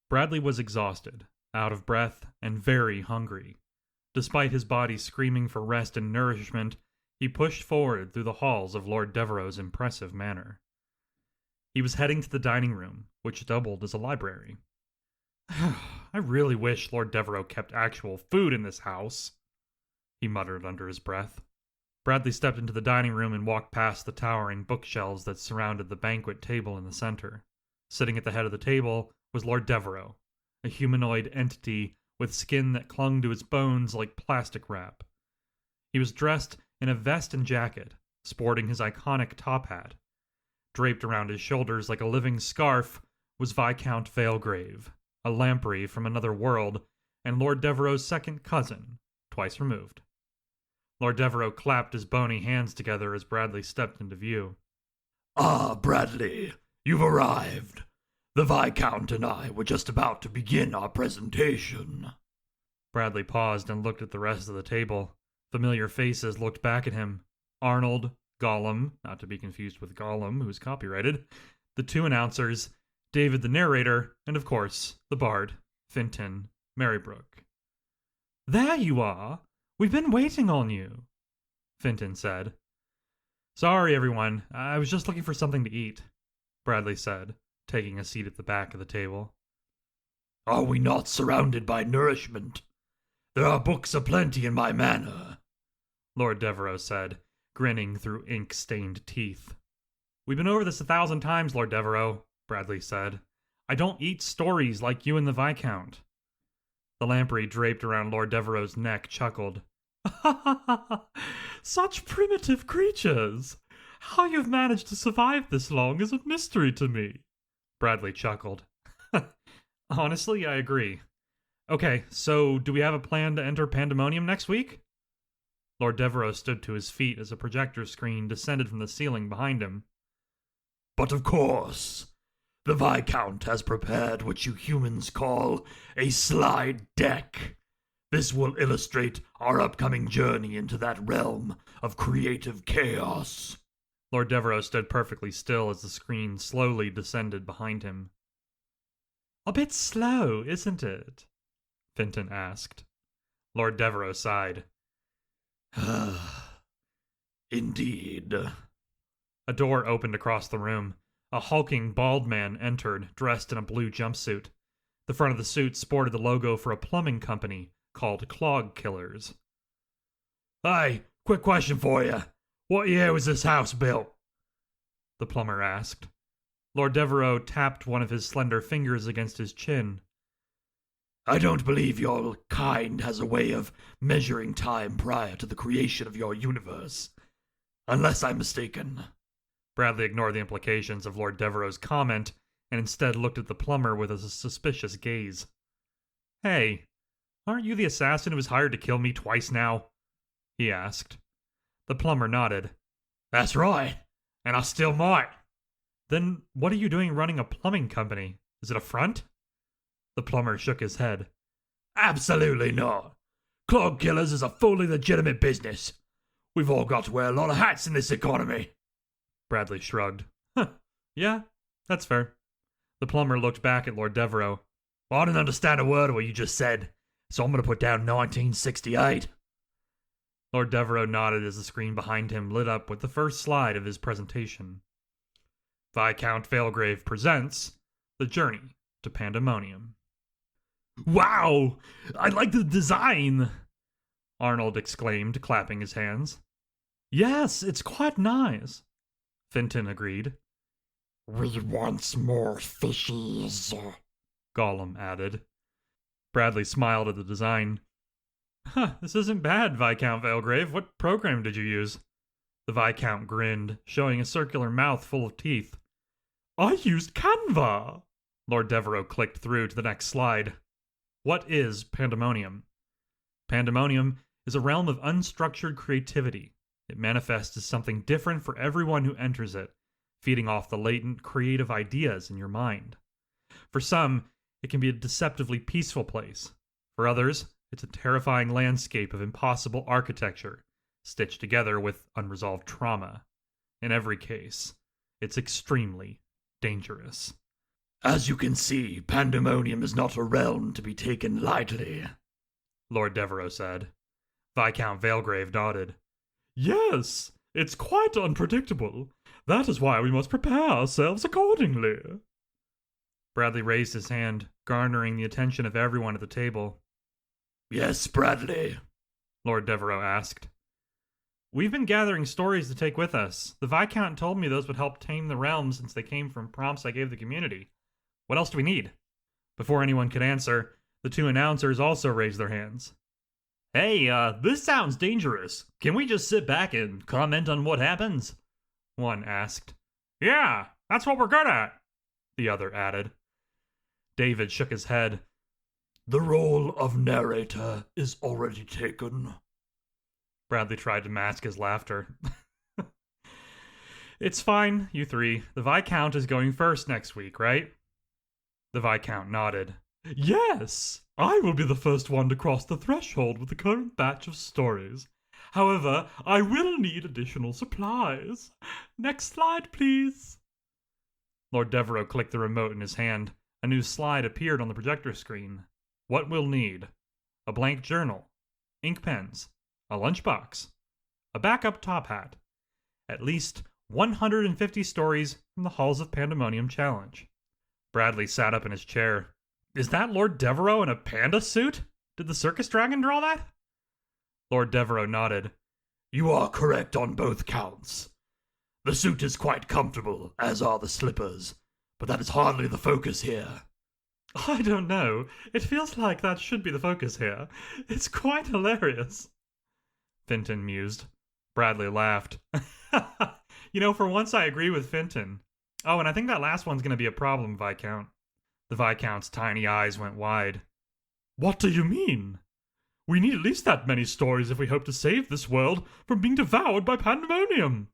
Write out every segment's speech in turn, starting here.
Bradley was exhausted, out of breath, and very hungry. Despite his body screaming for rest and nourishment, he pushed forward through the halls of Lord Devereux's impressive manor. He was heading to the dining room, which doubled as a library. I really wish Lord Devereux kept actual food in this house, he muttered under his breath. Bradley stepped into the dining room and walked past the towering bookshelves that surrounded the banquet table in the center. Sitting at the head of the table was Lord Devereux, a humanoid entity with skin that clung to his bones like plastic wrap. He was dressed in a vest and jacket, sporting his iconic top hat. Draped around his shoulders like a living scarf was Viscount Valegrave, a lamprey from another world, and Lord Devereux's second cousin, twice removed. Lord Devereux clapped his bony hands together as Bradley stepped into view. "Ah, Bradley, you've arrived. The Viscount and I were just about to begin our presentation." Bradley paused and looked at the rest of the table. Familiar faces looked back at him. Arnold, Gollum, not to be confused with Gollum, who's copyrighted, the two announcers, David the narrator, and of course, the bard, Finton Merrybrook. "There you are! We've been waiting on you," Finton said. "Sorry, everyone. I was just looking for something to eat," Bradley said, taking a seat at the back of the table. "Are we not surrounded by nourishment? There are books aplenty in my manor," Lord Devereux said, grinning through ink-stained teeth. "We've been over this 1,000 times, Lord Devereux," Bradley said. "I don't eat stories like you and the Viscount." The lamprey draped around Lord Devereux's neck chuckled. "Such primitive creatures! How you've managed to survive this long is a mystery to me." Bradley chuckled. "Honestly, I agree. Okay, so do we have a plan to enter Pandemonium next week?" Lord Devereux stood to his feet as a projector screen descended from the ceiling behind him. "But of course, the Viscount has prepared what you humans call a slide deck. This will illustrate our upcoming journey into that realm of creative chaos." Lord Devereux stood perfectly still as the screen slowly descended behind him. "A bit slow, isn't it?" Finton asked. Lord Devereux sighed. "Indeed." A door opened across the room. A hulking, bald man entered, dressed in a blue jumpsuit. The front of the suit sported the logo for a plumbing company called Clog Killers. "Hey, quick question for you. What year was this house built?" the plumber asked. Lord Devereux tapped one of his slender fingers against his chin. "I don't believe your kind has a way of measuring time prior to the creation of your universe. Unless I'm mistaken." Bradley ignored the implications of Lord Devereux's comment and instead looked at the plumber with a suspicious gaze. "Hey, aren't you the assassin who was hired to kill me twice now?" he asked. The plumber nodded. "That's right, and I still might." "Then what are you doing running a plumbing company? Is it a front?" The plumber shook his head. "Absolutely not. Clog Killers is a fully legitimate business. We've all got to wear a lot of hats in this economy." Bradley shrugged. Yeah, that's fair." The plumber looked back at Lord Devereux. "Well, I didn't understand a word of what you just said, so I'm going to put down 1968. Lord Devereux nodded as the screen behind him lit up with the first slide of his presentation. Viscount Valegrave presents The Journey to Pandemonium. "Wow! I like the design!" Arnold exclaimed, clapping his hands. "Yes, it's quite nice," Finton agreed. "We want more fishies," Gollum added. Bradley smiled at the design. This isn't bad, Viscount Valegrave. What program did you use?" The Viscount grinned, showing a circular mouth full of teeth. "I used Canva!" Lord Devereux clicked through to the next slide. What is Pandemonium? Pandemonium is a realm of unstructured creativity. It manifests as something different for everyone who enters it, feeding off the latent creative ideas in your mind. For some, it can be a deceptively peaceful place. For others, it's a terrifying landscape of impossible architecture, stitched together with unresolved trauma. In every case, it's extremely dangerous. As you can see, Pandemonium is not a realm to be taken lightly, Lord Devereux said. Viscount Valegrave nodded. Yes, it's quite unpredictable. That is why we must prepare ourselves accordingly. Bradley raised his hand, garnering the attention of everyone at the table. Yes, Bradley? Lord Devereux asked. We've been gathering stories to take with us. The Viscount told me those would help tame the realm since they came from prompts I gave the community. What else do we need? Before anyone could answer, the two announcers also raised their hands. Hey, this sounds dangerous. Can we just sit back and comment on what happens? One asked. Yeah, that's what we're good at, the other added. David shook his head. The role of narrator is already taken. Bradley tried to mask his laughter. It's fine, you three. The Viscount is going first next week, right? The Viscount nodded. Yes! I will be the first one to cross the threshold with the current batch of stories. However, I will need additional supplies. Next slide, please. Lord Devereux clicked the remote in his hand. A new slide appeared on the projector screen. What we'll need: a blank journal, ink pens, a lunchbox, a backup top hat, at least 150 stories from the Halls of Pandemonium challenge. Bradley sat up in his chair. Is that Lord Devereux in a panda suit? Did the circus dragon draw that? Lord Devereux nodded. You are correct on both counts. The suit is quite comfortable, as are the slippers, but that is hardly the focus here. I don't know. It feels like that should be the focus here. It's quite hilarious. Finton mused. Bradley laughed. For once I agree with Finton. Oh, and I think that last one's going to be a problem, Viscount. The Viscount's tiny eyes went wide. What do you mean? We need at least that many stories if we hope to save this world from being devoured by Pandemonium.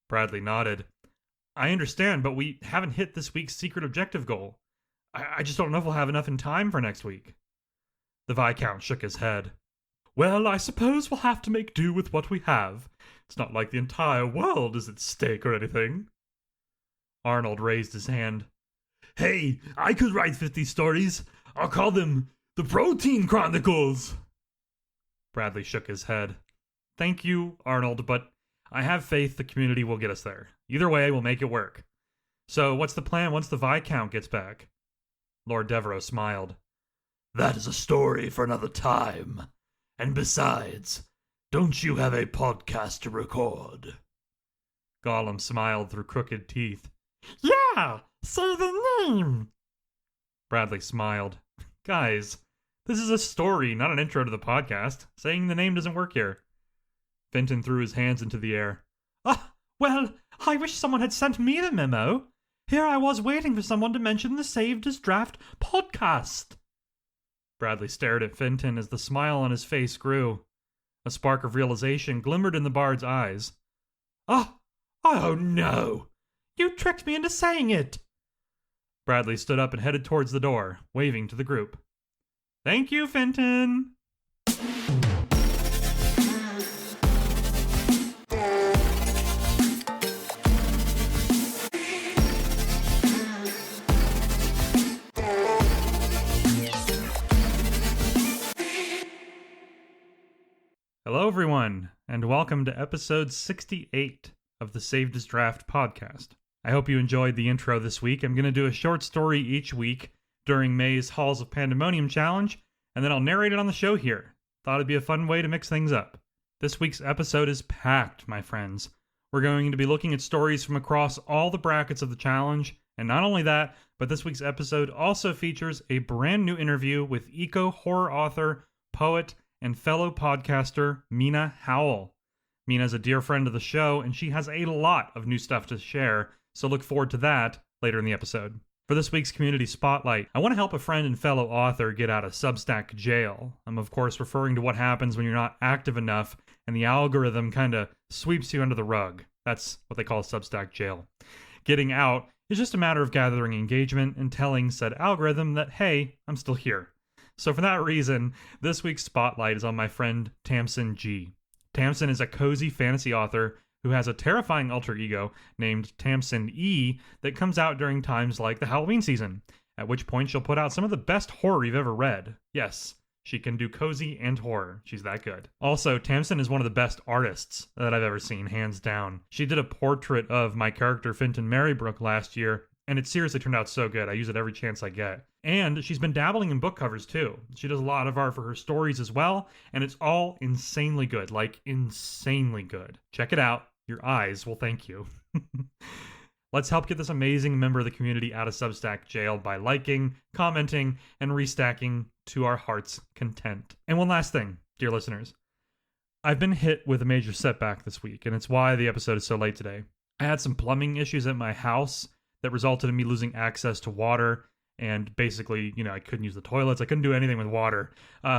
Bradley nodded. I understand, but we haven't hit this week's secret objective goal. I just don't know if we'll have enough in time for next week. The Viscount shook his head. Well, I suppose we'll have to make do with what we have. It's not like the entire world is at stake or anything. Arnold raised his hand. Hey, I could write 50 stories. I'll call them the Protein Chronicles. Bradley shook his head. Thank you, Arnold, but I have faith the community will get us there. Either way, we'll make it work. So, what's the plan once the Viscount gets back? Lord Devereux smiled. That is a story for another time. And besides, don't you have a podcast to record? Gollum smiled through crooked teeth. Yeah! Say the name! Bradley smiled. Guys, this is a story, not an intro to the podcast. Saying the name doesn't work here. Finton threw his hands into the air. Well, I wish someone had sent me the memo. Here I was waiting for someone to mention the Saved as Draft podcast. Bradley stared at Finton as the smile on his face grew. A spark of realization glimmered in the bard's eyes. Oh no! You tricked me into saying it! Bradley stood up and headed towards the door, waving to the group. Thank you, Finton! Hello, everyone, and welcome to episode 68 of the Saved as Draft podcast. I hope you enjoyed the intro this week. I'm going to do a short story each week during May's Halls of Pandemonium challenge, and then I'll narrate it on the show here. Thought it'd be a fun way to mix things up. This week's episode is packed, my friends. We're going to be looking at stories from across all the brackets of the challenge, and not only that, but this week's episode also features a brand new interview with eco-horror author, poet, and fellow podcaster Mina Howell. Mina's a dear friend of the show, and she has a lot of new stuff to share, so look forward to that later in the episode. For this week's Community Spotlight, I want to help a friend and fellow author get out of Substack jail. I'm of course referring to what happens when you're not active enough, and the algorithm kind of sweeps you under the rug. That's what they call Substack jail. Getting out is just a matter of gathering engagement and telling said algorithm that, hey, I'm still here. So for that reason, this week's spotlight is on my friend Tamsin G. Tamsin is a cozy fantasy author who has a terrifying alter ego named Tamsin E that comes out during times like the Halloween season, at which point she'll put out some of the best horror you've ever read. Yes, she can do cozy and horror. She's that good. Also, Tamsin is one of the best artists that I've ever seen, hands down. She did a portrait of my character Finton Marybrook last year, and it seriously turned out so good. I use it every chance I get. And she's been dabbling in book covers too. She does a lot of art for her stories as well, and it's all insanely good. Like, insanely good. Check it out. Your eyes will thank you. Let's help get this amazing member of the community out of Substack jail by liking, commenting, and restacking to our heart's content. And one last thing, dear listeners. I've been hit with a major setback this week, and it's why the episode is so late today. I had some plumbing issues at my house that resulted in me losing access to water, and basically, I couldn't use the toilets. I couldn't do anything with water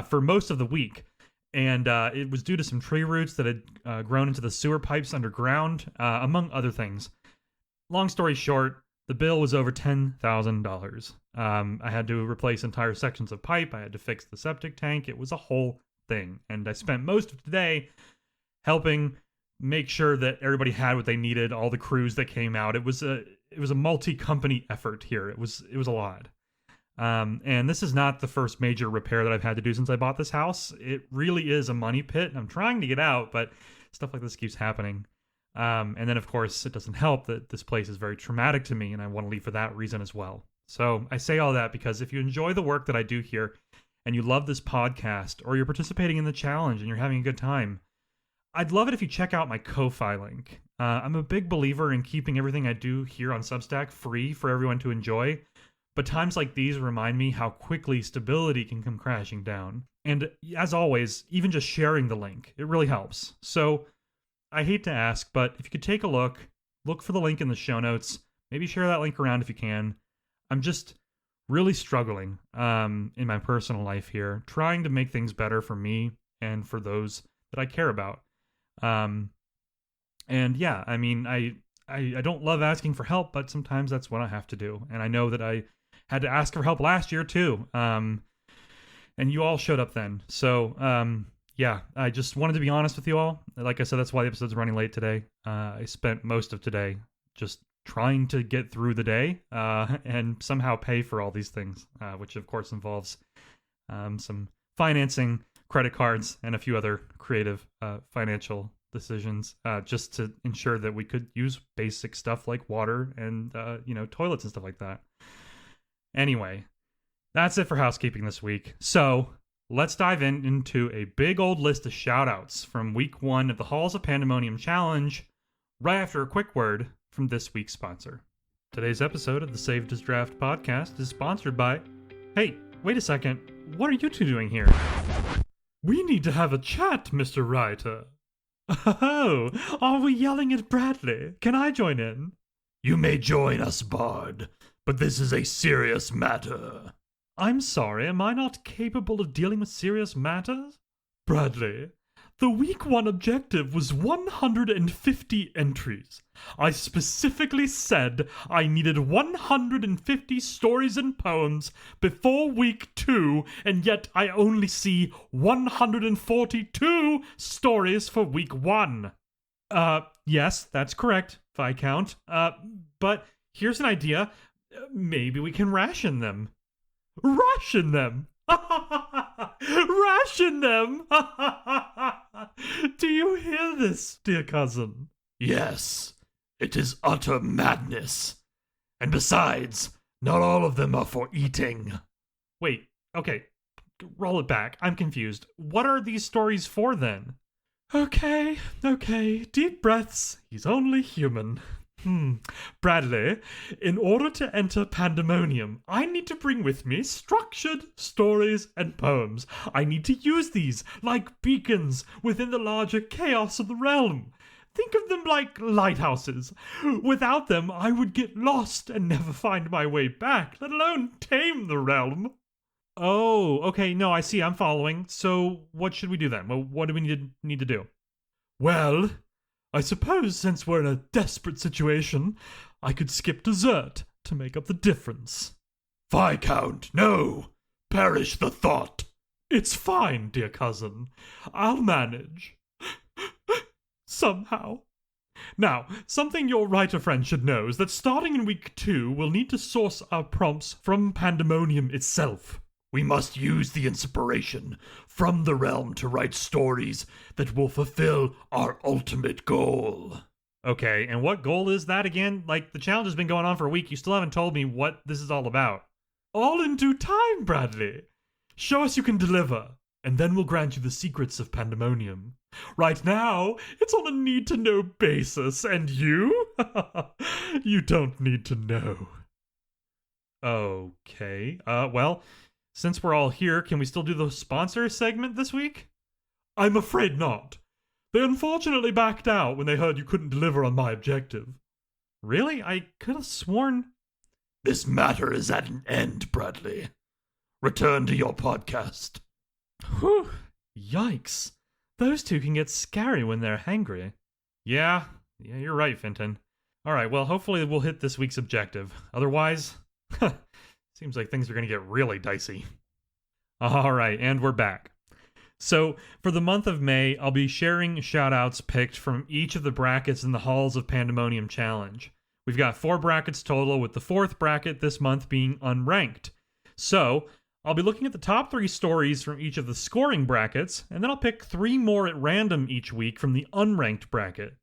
for most of the week. And it was due to some tree roots that had grown into the sewer pipes underground, among other things. Long story short, the bill was over $10,000. I had to replace entire sections of pipe. I had to fix the septic tank. It was a whole thing. And I spent most of today helping make sure that everybody had what they needed, all the crews that came out. It was a multi-company effort here. It was a lot. And this is not the first major repair that I've had to do since I bought this house. It really is a money pit. I'm trying to get out, but stuff like this keeps happening. And then, of course, it doesn't help that this place is very traumatic to me, and I want to leave for that reason as well. So I say all that because if you enjoy the work that I do here, and you love this podcast, or you're participating in the challenge and you're having a good time, I'd love it if you check out my Ko-Fi link. I'm a big believer in keeping everything I do here on Substack free for everyone to enjoy, but times like these remind me how quickly stability can come crashing down. And as always, even just sharing the link, it really helps. So I hate to ask, but if you could take a look for the link in the show notes, maybe share that link around if you can. I'm just really struggling in my personal life here, trying to make things better for me and for those that I care about. And yeah, I mean, I don't love asking for help, but sometimes that's what I have to do. And I know that I had to ask for help last year too. And you all showed up then. So, yeah, I just wanted to be honest with you all. Like I said, that's why the episode's running late today. I spent most of today just trying to get through the day and somehow pay for all these things, which of course involves some financing, credit cards, and a few other creative financial decisions just to ensure that we could use basic stuff like water and toilets and stuff like that. Anyway, that's it for housekeeping this week. So let's dive into a big old list of shout-outs from week 1 of the Halls of Pandemonium challenge, right after a quick word from this week's sponsor. Today's episode of the Saved as Draft podcast is sponsored by... Hey, wait a second. What are you two doing here? We need to have a chat, Mr. Writer. Oh, are we yelling at Bradley? Can I join in? You may join us, Bard, but this is a serious matter. I'm sorry, am I not capable of dealing with serious matters? Bradley, the week 1 objective was 150 entries. I specifically said I needed 150 stories and poems before week 2, and yet I only see 142 stories for week 1. Yes, that's correct, Viscount. But here's an idea. Maybe we can ration them. Ration them! Ration them! Do you hear this, dear cousin? Yes, it is utter madness. And besides, not all of them are for eating. Wait, okay, roll it back. I'm confused. What are these stories for then? Okay, deep breaths. He's only human. Bradley, in order to enter Pandemonium, I need to bring with me structured stories and poems. I need to use these like beacons within the larger chaos of the realm. Think of them like lighthouses. Without them, I would get lost and never find my way back, let alone tame the realm. Oh, okay, no, I see, I'm following. So what should we do then? Well, what do we need to do? Well, I suppose since we're in a desperate situation, I could skip dessert to make up the difference. Viscount, no! Perish the thought! It's fine, dear cousin. I'll manage. Somehow. Now, something your writer friend should know is that starting in week 2, we'll need to source our prompts from Pandemonium itself. We must use the inspiration from the realm to write stories that will fulfill our ultimate goal. Okay, and what goal is that again? Like, the challenge has been going on for a week. You still haven't told me what this is all about. All in due time, Bradley. Show us you can deliver, and then we'll grant you the secrets of Pandemonium. Right now, it's on a need-to-know basis, and you? You don't need to know. Okay, well, since we're all here, can we still do the sponsor segment this week? I'm afraid not. They unfortunately backed out when they heard you couldn't deliver on my objective. Really? I could have sworn... This matter is at an end, Bradley. Return to your podcast. Whew. Yikes. Those two can get scary when they're hangry. Yeah, you're right, Fenton. Alright, well, hopefully we'll hit this week's objective. Otherwise, seems like things are going to get really dicey. Alright, and we're back. So, for the month of May, I'll be sharing shoutouts picked from each of the brackets in the Halls of Pandemonium challenge. We've got 4 brackets total, with the 4th bracket this month being Unranked. So, I'll be looking at the top 3 stories from each of the scoring brackets, and then I'll pick 3 more at random each week from the Unranked bracket.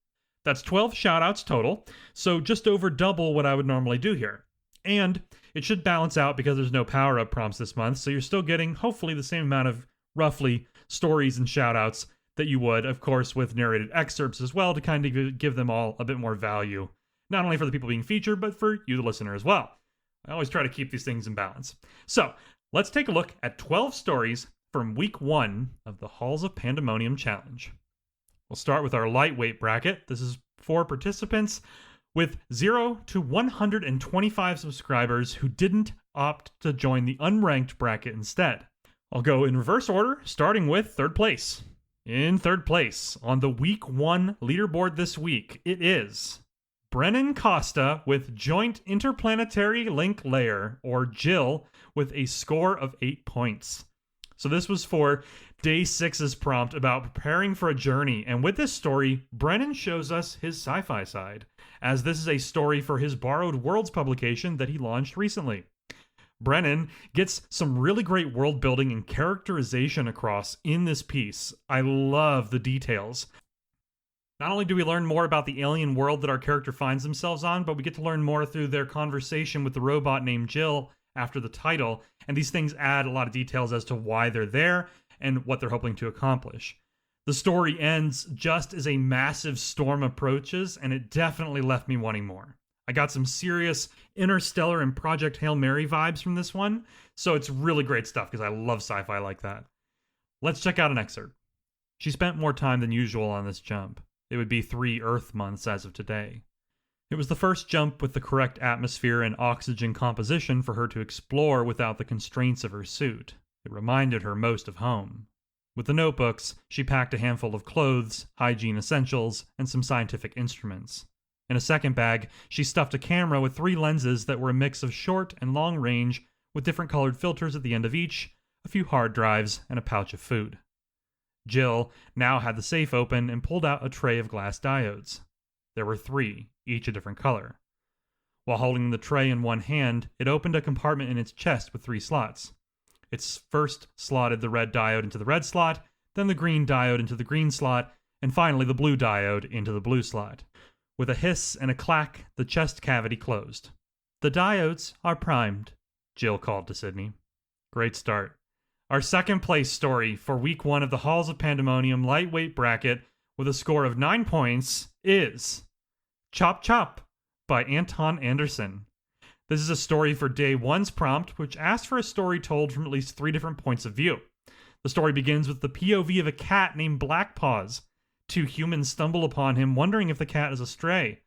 That's 12 shoutouts total, so just over double what I would normally do here. And it should balance out because there's no power-up prompts this month, so you're still getting, hopefully, the same amount of, roughly, stories and shoutouts that you would, of course, with narrated excerpts as well, to kind of give them all a bit more value. Not only for the people being featured, but for you, the listener, as well. I always try to keep these things in balance. So, let's take a look at 12 stories from week 1 of the Halls of Pandemonium challenge. We'll start with our lightweight bracket. This is for participants with 0 to 125 subscribers who didn't opt to join the unranked bracket instead. I'll go in reverse order, starting with 3rd place. In 3rd place, on the week 1 leaderboard this week, it is Brennan Costa with Joint Interplanetary Link Layer, or Jill, with a score of 8 points. So this was for Day 6's prompt about preparing for a journey, and with this story, Brennan shows us his sci-fi side, as this is a story for his Borrowed Worlds publication that he launched recently. Brennan gets some really great world building and characterization across in this piece. I love the details. Not only do we learn more about the alien world that our character finds themselves on, but we get to learn more through their conversation with the robot named Jill after the title, and these things add a lot of details as to why they're there and what they're hoping to accomplish. The story ends just as a massive storm approaches, and it definitely left me wanting more. I got some serious Interstellar and Project Hail Mary vibes from this one, so it's really great stuff because I love sci-fi like that. Let's check out an excerpt. She spent more time than usual on this jump. It would be 3 Earth months as of today. It was the first jump with the correct atmosphere and oxygen composition for her to explore without the constraints of her suit. It reminded her most of home. With the notebooks, she packed a handful of clothes, hygiene essentials, and some scientific instruments. In a second bag, she stuffed a camera with 3 lenses that were a mix of short and long range, with different colored filters at the end of each, a few hard drives, and a pouch of food. Jill now had the safe open and pulled out a tray of glass diodes. There were 3, each a different color. While holding the tray in one hand, it opened a compartment in its chest with 3 slots. It first slotted the red diode into the red slot, then the green diode into the green slot, and finally the blue diode into the blue slot. With a hiss and a clack, the chest cavity closed. "The diodes are primed," Jill called to Sydney. Great start. Our second place story for week 1 of the Halls of Pandemonium lightweight bracket with a score of 9 points is Chop Chop by Anton Anderson. This is a story for Day 1's prompt, which asks for a story told from at least 3 different points of view. The story begins with the POV of a cat named Blackpaws. 2 humans stumble upon him, wondering if the cat is a stray.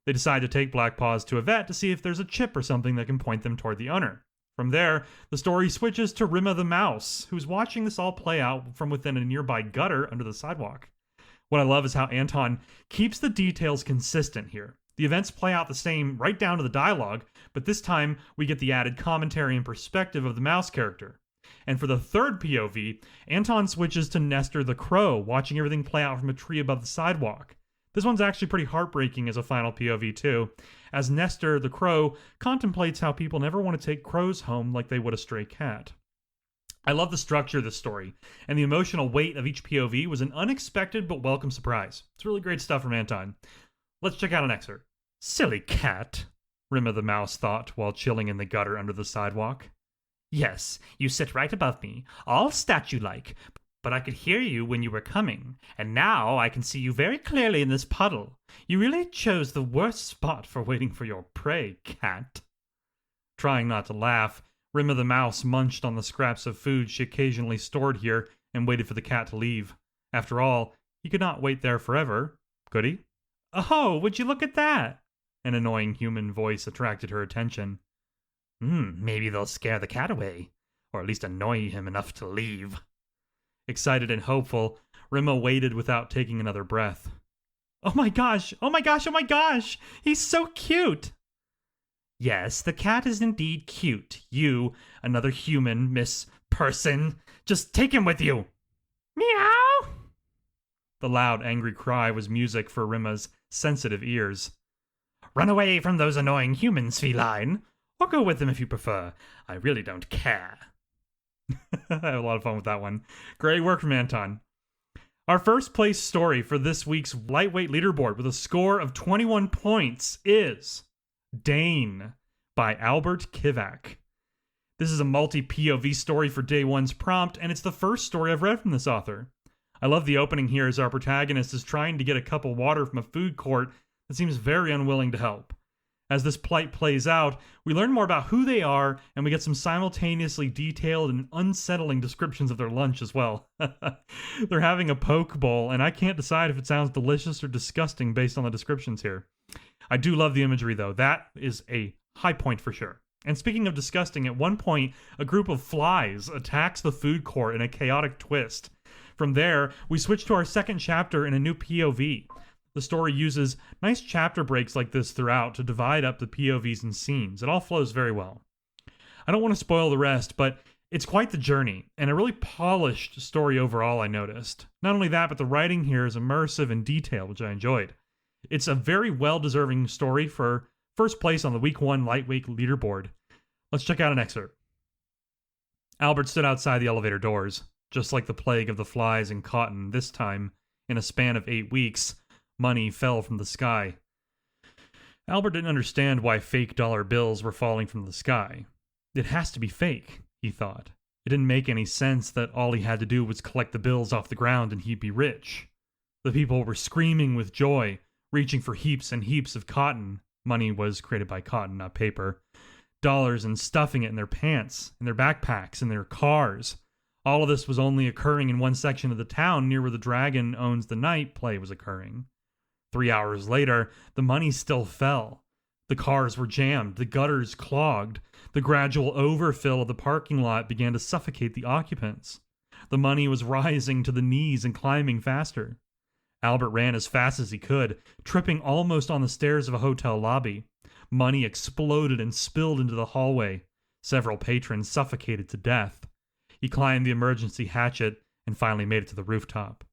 They decide to take Blackpaws to a vet to see if there's a chip or something that can point them toward the owner. From there, the story switches to Rimma the mouse, who's watching this all play out from within a nearby gutter under the sidewalk. What I love is how Anton keeps the details consistent here. The events play out the same right down to the dialogue, but this time we get the added commentary and perspective of the mouse character. And for the third POV, Anton switches to Nestor the crow, watching everything play out from a tree above the sidewalk. This one's actually pretty heartbreaking as a final POV too, as Nestor the crow contemplates how people never want to take crows home like they would a stray cat. I love the structure of this story, and the emotional weight of each POV was an unexpected but welcome surprise. It's really great stuff from Anton. Let's check out an excerpt. Silly cat, Rimma the mouse thought while chilling in the gutter under the sidewalk. Yes, you sit right above me, all statue-like, but I could hear you when you were coming, and now I can see you very clearly in this puddle. You really chose the worst spot for waiting for your prey, cat. Trying not to laugh, Rimma the mouse munched on the scraps of food she occasionally stored here and waited for the cat to leave. After all, he could not wait there forever, could he? Oh, would you look at that? An annoying human voice attracted her attention. Maybe they'll scare the cat away, or at least annoy him enough to leave. Excited and hopeful, Rimma waited without taking another breath. Oh my gosh! Oh my gosh! Oh my gosh! He's so cute! Yes, the cat is indeed cute. You, another human, Miss Person, just take him with you! Meow! The loud, angry cry was music for Rimma's sensitive ears. Run away from those annoying humans, feline! Or go with them if you prefer. I really don't care. I had a lot of fun with that one. Great work from Anton. Our first place story for this week's lightweight leaderboard with a score of 21 points is Dane by Albert Kivak. This is a multi-POV story for day one's prompt, and it's the first story I've read from this author. I love the opening here as our protagonist is trying to get a cup of water from a food court that seems very unwilling to help. As this plight plays out, we learn more about who they are, and we get some simultaneously detailed and unsettling descriptions of their lunch as well. They're having a poke bowl, and I can't decide if it sounds delicious or disgusting based on the descriptions here. I do love the imagery, though. That is a high point for sure. And speaking of disgusting, at one point, a group of flies attacks the food court in a chaotic twist. From there, we switch to our second chapter in a new POV. The story uses nice chapter breaks like this throughout to divide up the POVs and scenes. It all flows very well. I don't want to spoil the rest, but it's quite the journey, and a really polished story overall, I noticed. Not only that, but the writing here is immersive and detailed, which I enjoyed. It's a very well-deserving story for first place on the Week 1 Lightweight leaderboard. Let's check out an excerpt. Albert stood outside the elevator doors. Just like the plague of the flies and cotton, this time, in a span of 8 weeks, money fell from the sky. Albert didn't understand why fake dollar bills were falling from the sky. It has to be fake, he thought. It didn't make any sense that all he had to do was collect the bills off the ground and he'd be rich. The people were screaming with joy, reaching for heaps and heaps of cotton. Money was created by cotton, not paper. Dollars, and stuffing it in their pants, in their backpacks, in their cars. All of this was only occurring in one section of the town near where the Dragon Owns the Night play was occurring. 3 hours later, the money still fell. The cars were jammed, the gutters clogged. The gradual overfill of the parking lot began to suffocate the occupants. The money was rising to the knees and climbing faster. Albert ran as fast as he could, tripping almost on the stairs of a hotel lobby. Money exploded and spilled into the hallway. Several patrons suffocated to death. He climbed the emergency hatchet and finally made it to the rooftop.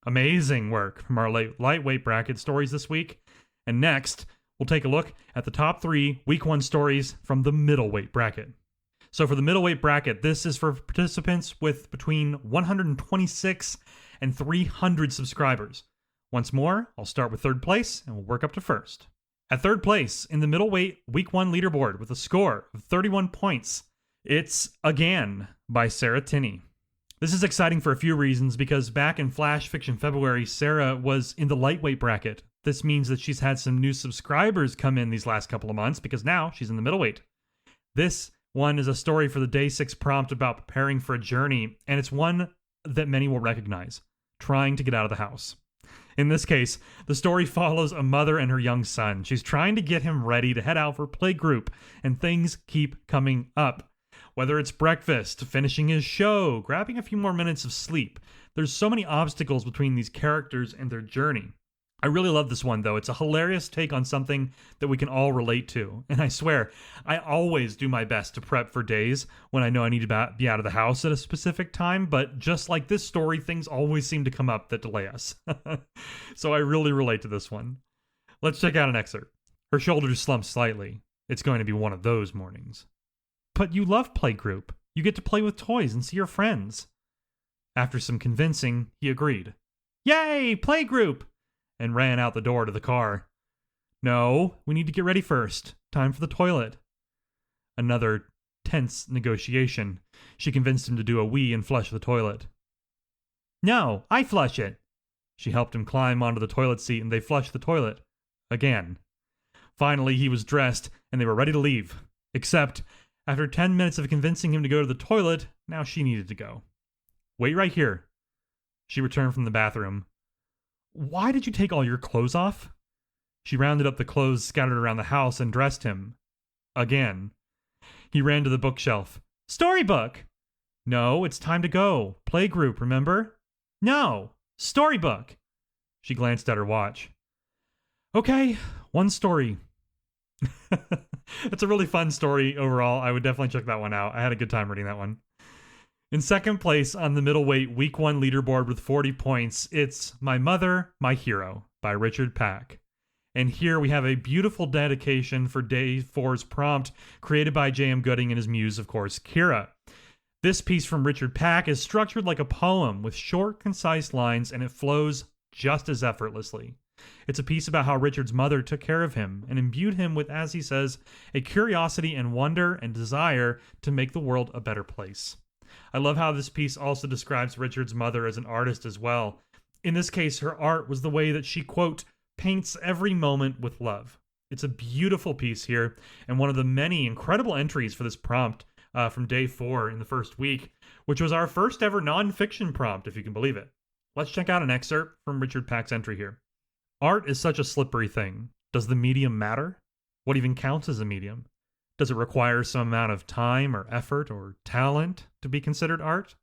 Amazing work from our lightweight bracket stories this week. And next, we'll take a look at the top 3 Week 1 stories from the middleweight bracket. So for the middleweight bracket, this is for participants with between 126 and 300 subscribers. Once more, I'll start with third place and we'll work up to first. At third place in the middleweight Week 1 leaderboard with a score of 31 points, it's Again by Sarah Tinney. This is exciting for a few reasons because back in Flash Fiction February, Sarah was in the lightweight bracket. This means that she's had some new subscribers come in these last couple of months because now she's in the middleweight. This one is a story for the Day 6 prompt about preparing for a journey, and it's one that many will recognize, trying to get out of the house. In this case, the story follows a mother and her young son. She's trying to get him ready to head out for playgroup, and things keep coming up. Whether it's breakfast, finishing his show, grabbing a few more minutes of sleep, there's so many obstacles between these characters and their journey. I really love this one, though. It's a hilarious take on something that we can all relate to. And I swear, I always do my best to prep for days when I know I need to be out of the house at a specific time. But just like this story, things always seem to come up that delay us. So I really relate to this one. Let's check out an excerpt. Her shoulders slump slightly. It's going to be one of those mornings. But you love playgroup. You get to play with toys and see your friends. After some convincing, he agreed. Yay, playgroup! And ran out the door to the car. No, we need to get ready first. Time for the toilet. Another tense negotiation. She convinced him to do a wee and flush the toilet. No, I flush it. She helped him climb onto the toilet seat and they flushed the toilet. Again. Finally, he was dressed and they were ready to leave. Except, after 10 minutes of convincing him to go to the toilet, now she needed to go. Wait right here. She returned from the bathroom. Why did you take all your clothes off? She rounded up the clothes scattered around the house and dressed him. Again. He ran to the bookshelf. Storybook! No, it's time to go. Playgroup, remember? No, storybook. She glanced at her watch. Okay, one story. It's a really fun story overall. I would definitely check that one out. I had a good time reading that one. In second place on the middleweight week 1 leaderboard with 40 points, it's My Mother, My Hero by Richard Pack. And here we have a beautiful dedication for day 4's prompt, created by J.M. Gooding and his muse, of course, Kira. This piece from Richard Pack is structured like a poem with short, concise lines, and it flows just as effortlessly. It's a piece about how Richard's mother took care of him and imbued him with, as he says, a curiosity and wonder and desire to make the world a better place. I love how this piece also describes Richard's mother as an artist as well. In this case, her art was the way that she, quote, paints every moment with love. It's a beautiful piece here, and one of the many incredible entries for this prompt from day 4 in the first week, which was our first ever nonfiction prompt, if you can believe it. Let's check out an excerpt from Richard Pack's entry here. Art is such a slippery thing. Does the medium matter? What even counts as a medium? Does it require some amount of time or effort or talent to be considered art?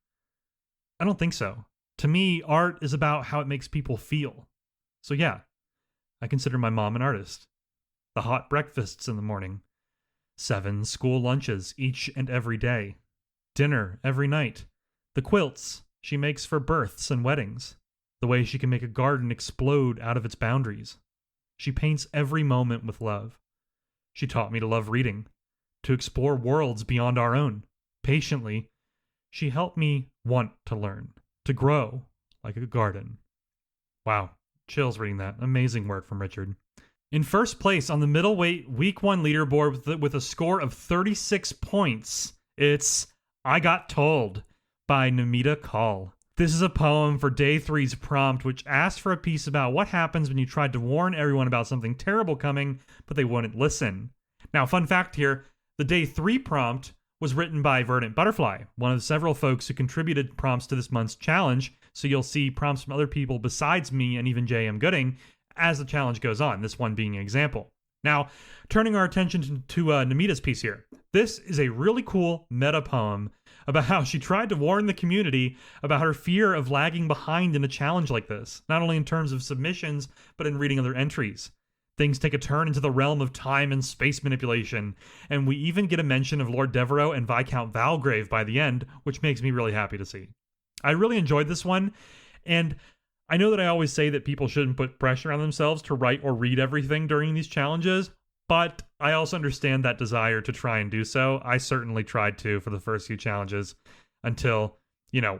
I don't think so. To me, art is about how it makes people feel. So yeah, I consider my mom an artist. The hot breakfasts in the morning. 7 school lunches each and every day. Dinner every night. The quilts she makes for births and weddings. The way she can make a garden explode out of its boundaries. She paints every moment with love. She taught me to love reading, to explore worlds beyond our own. Patiently, she helped me want to learn, to grow like a garden. Wow, chills reading that. Amazing work from Richard. In first place on the middleweight week 1 leaderboard with a score of 36 points, it's I Got Told by Namita Kaul. This is a poem for day 3's prompt, which asked for a piece about what happens when you tried to warn everyone about something terrible coming, but they wouldn't listen. Now, fun fact here, the day 3 prompt was written by Verdant Butterfly, one of several folks who contributed prompts to this month's challenge, so you'll see prompts from other people besides me and even J.M. Gooding as the challenge goes on, this one being an example. Now, turning our attention to Namita's piece here. This is a really cool meta poem about how she tried to warn the community about her fear of lagging behind in a challenge like this, not only in terms of submissions, but in reading other entries. Things take a turn into the realm of time and space manipulation, and we even get a mention of Lord Devereux and Viscount Valgrave by the end, which makes me really happy to see. I really enjoyed this one, and I know that I always say that people shouldn't put pressure on themselves to write or read everything during these challenges, but I also understand that desire to try and do so. I certainly tried to for the first few challenges until,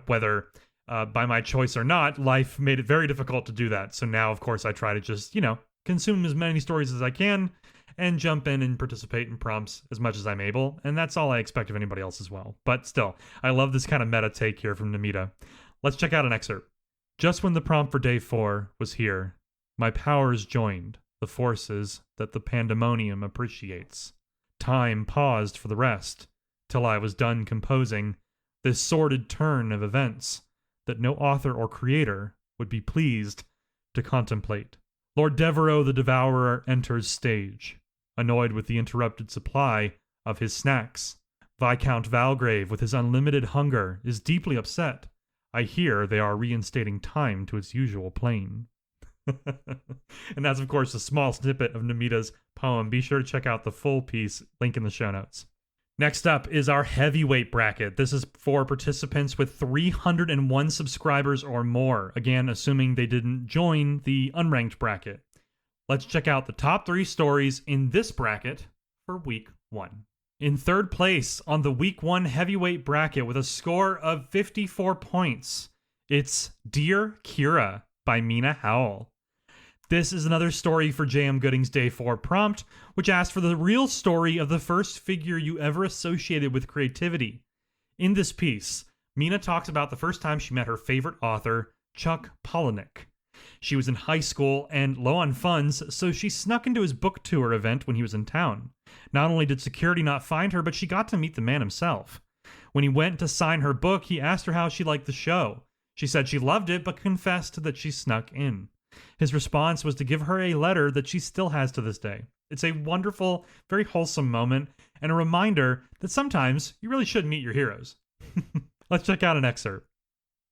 whether by my choice or not, life made it very difficult to do that. So now, of course, I try to just, consume as many stories as I can and jump in and participate in prompts as much as I'm able. And that's all I expect of anybody else as well. But still, I love this kind of meta take here from Namita. Let's check out an excerpt. Just when the prompt for day 4 was here, my powers joined the forces that the pandemonium appreciates. Time paused for the rest, till I was done composing this sordid turn of events that no author or creator would be pleased to contemplate. Lord Devereux the Devourer enters stage, annoyed with the interrupted supply of his snacks. Viscount Valgrave, with his unlimited hunger, is deeply upset. I hear they are reinstating time to its usual plane. And that's, of course, a small snippet of Namita's poem. Be sure to check out the full piece, link in the show notes. Next up is our heavyweight bracket. This is for participants with 301 subscribers or more. Again, assuming they didn't join the unranked bracket. Let's check out the top 3 stories in this bracket for week 1. In third place on the week 1 heavyweight bracket with a score of 54 points, it's Dear Kira by Mina Howell. This is another story for J.M. Gooding's Day 4 prompt, which asked for the real story of the first figure you ever associated with creativity. In this piece, Mina talks about the first time she met her favorite author, Chuck Palahniuk. She was in high school and low on funds, so she snuck into his book tour event when he was in town. Not only did security not find her, but she got to meet the man himself. When he went to sign her book, he asked her how she liked the show. She said she loved it, but confessed that she snuck in. His response was to give her a letter that she still has to this day. It's a wonderful, very wholesome moment, and a reminder that sometimes you really should meet your heroes. Let's check out an excerpt.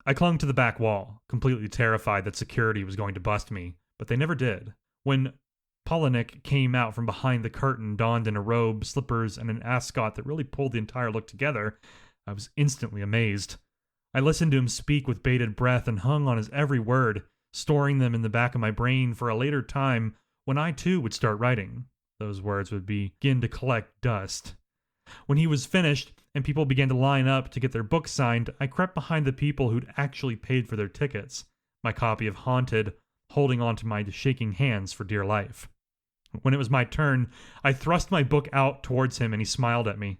I clung to the back wall, completely terrified that security was going to bust me, but they never did. When Palahniuk came out from behind the curtain, donned in a robe, slippers, and an ascot that really pulled the entire look together, I was instantly amazed. I listened to him speak with bated breath and hung on his every word, storing them in the back of my brain for a later time when I too would start writing. Those words would begin to collect dust. When he was finished and people began to line up to get their books signed, I crept behind the people who'd actually paid for their tickets, my copy of Haunted holding onto my shaking hands for dear life. When it was my turn, I thrust my book out towards him and he smiled at me.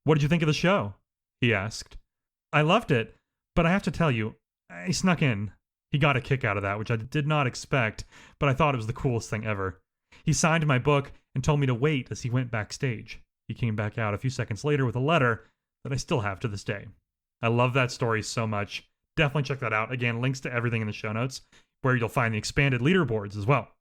"What did you think of the show?" he asked. "I loved it, but I have to tell you, I snuck in." He got a kick out of that, which I did not expect, but I thought it was the coolest thing ever. He signed my book and told me to wait as he went backstage. He came back out a few seconds later with a letter that I still have to this day. I love that story so much. Definitely check that out. Again, links to everything in the show notes, where you'll find the expanded leaderboards as well.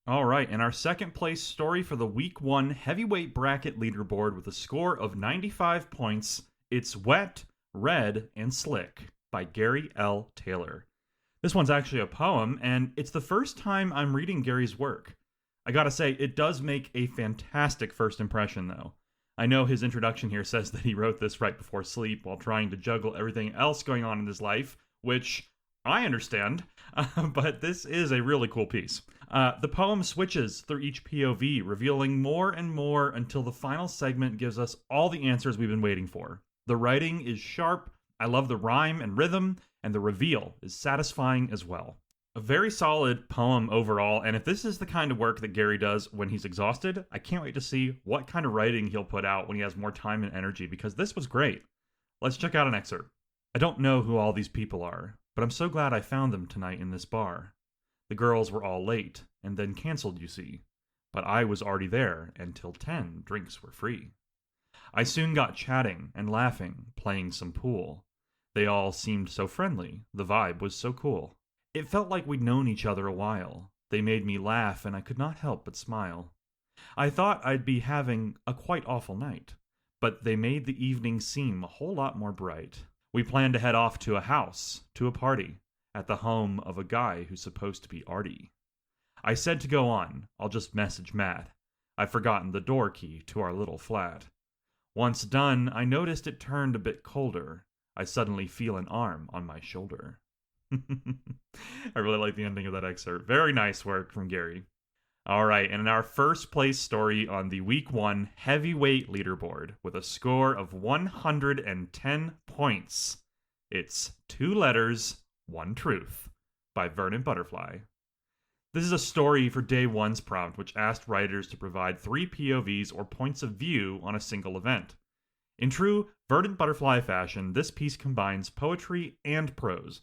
All right, and our second place story for the week 1 heavyweight bracket leaderboard with a score of 95 points, it's Wet, Red, and Slick by Gary L. Taylor. This one's actually a poem, and it's the first time I'm reading Gary's work. I gotta say, it does make a fantastic first impression, though. I know his introduction here says that he wrote this right before sleep while trying to juggle everything else going on in his life, which I understand, but this is a really cool piece. The poem switches through each POV, revealing more and more until the final segment gives us all the answers we've been waiting for. The writing is sharp, I love the rhyme and rhythm, and the reveal is satisfying as well. A very solid poem overall, and if this is the kind of work that Gary does when he's exhausted, I can't wait to see what kind of writing he'll put out when he has more time and energy, because this was great. Let's check out an excerpt. I don't know who all these people are, but I'm so glad I found them tonight in this bar. The girls were all late, and then canceled, you see. But I was already there, and till 10 drinks were free. I soon got chatting and laughing, playing some pool. They all seemed so friendly, the vibe was so cool. It felt like we'd known each other a while. They made me laugh, and I could not help but smile. I thought I'd be having a quite awful night, but they made the evening seem a whole lot more bright. We planned to head off to a house, to a party, at the home of a guy who's supposed to be arty. I said to go on, I'll just message Matt. I've forgotten the door key to our little flat. Once done, I noticed it turned a bit colder. I suddenly feel an arm on my shoulder. I really like the ending of that excerpt. Very nice work from Gary. All right, and in our first place story on the week 1 heavyweight leaderboard with a score of 110 points, it's 2 letters, 1 truth by Vernon Butterfly. This is a story for day 1's prompt, which asked writers to provide 3 POVs or points of view on a single event. In true Verdant Butterfly fashion, this piece combines poetry and prose.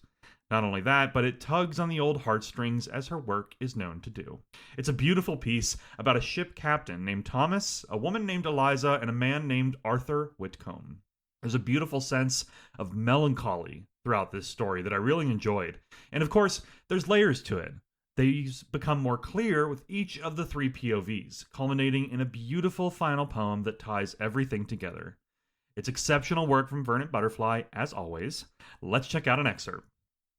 Not only that, but it tugs on the old heartstrings as her work is known to do. It's a beautiful piece about a ship captain named Thomas, a woman named Eliza, and a man named Arthur Whitcomb. There's a beautiful sense of melancholy throughout this story that I really enjoyed. And of course, there's layers to it. These become more clear with each of the 3 POVs, culminating in a beautiful final poem that ties everything together. It's exceptional work from Vernon Butterfly, as always. Let's check out an excerpt.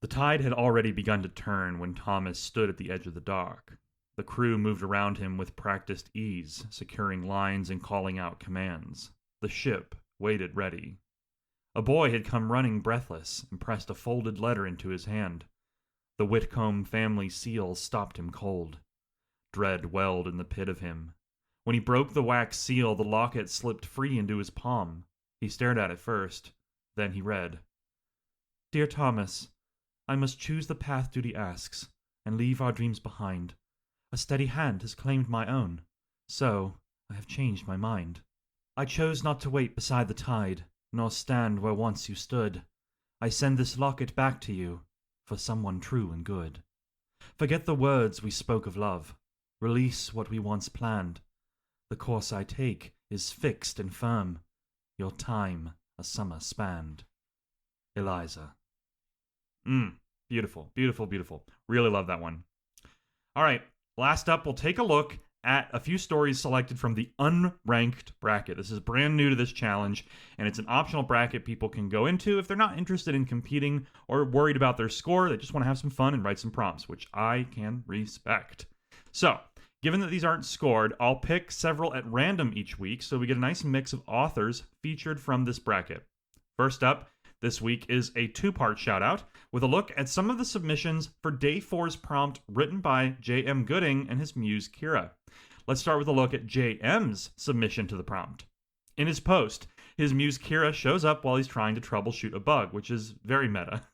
The tide had already begun to turn when Thomas stood at the edge of the dock. The crew moved around him with practiced ease, securing lines and calling out commands. The ship waited ready. A boy had come running breathless and pressed a folded letter into his hand. The Whitcomb family seal stopped him cold. Dread welled in the pit of him. When he broke the wax seal, the locket slipped free into his palm. He stared at it first. Then he read, "Dear Thomas, I must choose the path duty asks, and leave our dreams behind. A steady hand has claimed my own, so I have changed my mind. I chose not to wait beside the tide, nor stand where once you stood. I send this locket back to you, for someone true and good. Forget the words we spoke of love. Release what we once planned. The course I take is fixed and firm. Your time a summer spanned. Eliza." Beautiful, beautiful, beautiful. Really love that one. All right, last up, we'll take a look at a few stories selected from the Unranked bracket. This is brand new to this challenge, and it's an optional bracket people can go into if they're not interested in competing or worried about their score. They just want to have some fun and write some prompts, which I can respect. So, given that these aren't scored, I'll pick several at random each week so we get a nice mix of authors featured from this bracket. First up, this week is a two-part shout-out with a look at some of the submissions for Day 4's prompt written by J.M. Gooding and his muse Kira. Let's start with a look at J.M.'s submission to the prompt. In his post, his muse Kira shows up while he's trying to troubleshoot a bug, which is very meta.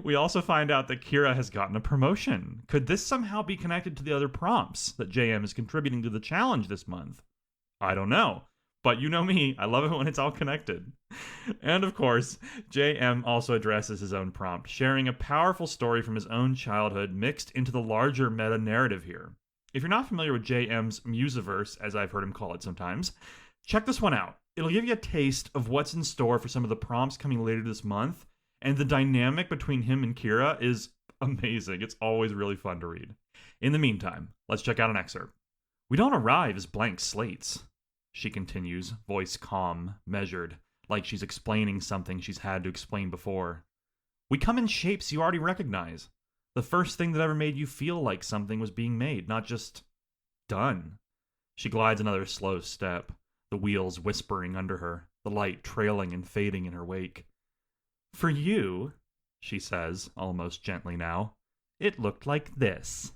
We also find out that Kira has gotten a promotion. Could this somehow be connected to the other prompts that J.M. is contributing to the challenge this month? I don't know. But you know me, I love it when it's all connected. And of course, J.M. also addresses his own prompt, sharing a powerful story from his own childhood mixed into the larger meta-narrative here. If you're not familiar with J.M.'s Museverse, as I've heard him call it sometimes, check this one out. It'll give you a taste of what's in store for some of the prompts coming later this month, and the dynamic between him and Kira is amazing. It's always really fun to read. In the meantime, let's check out an excerpt. "We don't arrive as blank slates," she continues, voice calm, measured, like she's explaining something she's had to explain before. "We come in shapes you already recognize. The first thing that ever made you feel like something was being made, not just done." She glides another slow step, the wheels whispering under her, the light trailing and fading in her wake. "For you," she says, almost gently now, "it looked like this."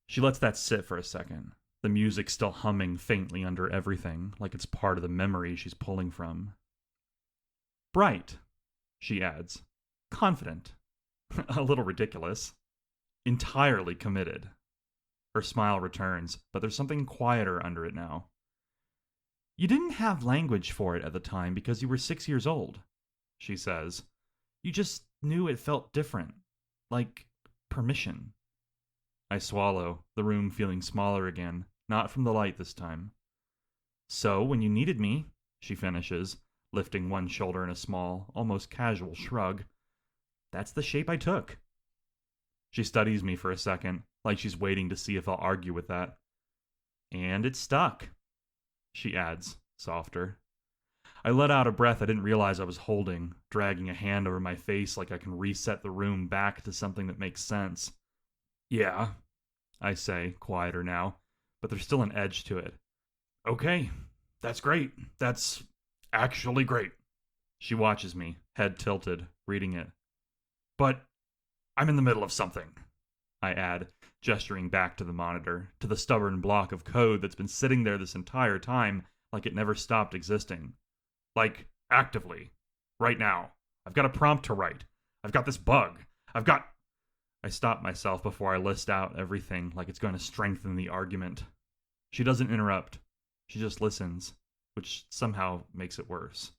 She lets that sit for a second. The music still humming faintly under everything, like it's part of the memory she's pulling from. "Bright," she adds. "Confident." A little ridiculous. "Entirely committed." Her smile returns, but there's something quieter under it now. "You didn't have language for it at the time because you were 6 years old," she says. "You just knew it felt different. Like permission." I swallow, the room feeling smaller again. Not from the light this time. "So, when you needed me," she finishes, lifting one shoulder in a small, almost casual shrug, "that's the shape I took." She studies me for a second, like she's waiting to see if I'll argue with that. "And it stuck," she adds, softer. I let out a breath I didn't realize I was holding, dragging a hand over my face like I can reset the room back to something that makes sense. "Yeah," I say, quieter now, but there's still an edge to it. "Okay, that's great. That's actually great." She watches me, head tilted, reading it. "But I'm in the middle of something," I add, gesturing back to the monitor, to the stubborn block of code that's been sitting there this entire time like it never stopped existing. Like, actively. Right now. I've got a prompt to write. I've got this bug. I stop myself before I list out everything like it's going to strengthen the argument. She doesn't interrupt. She just listens, which somehow makes it worse.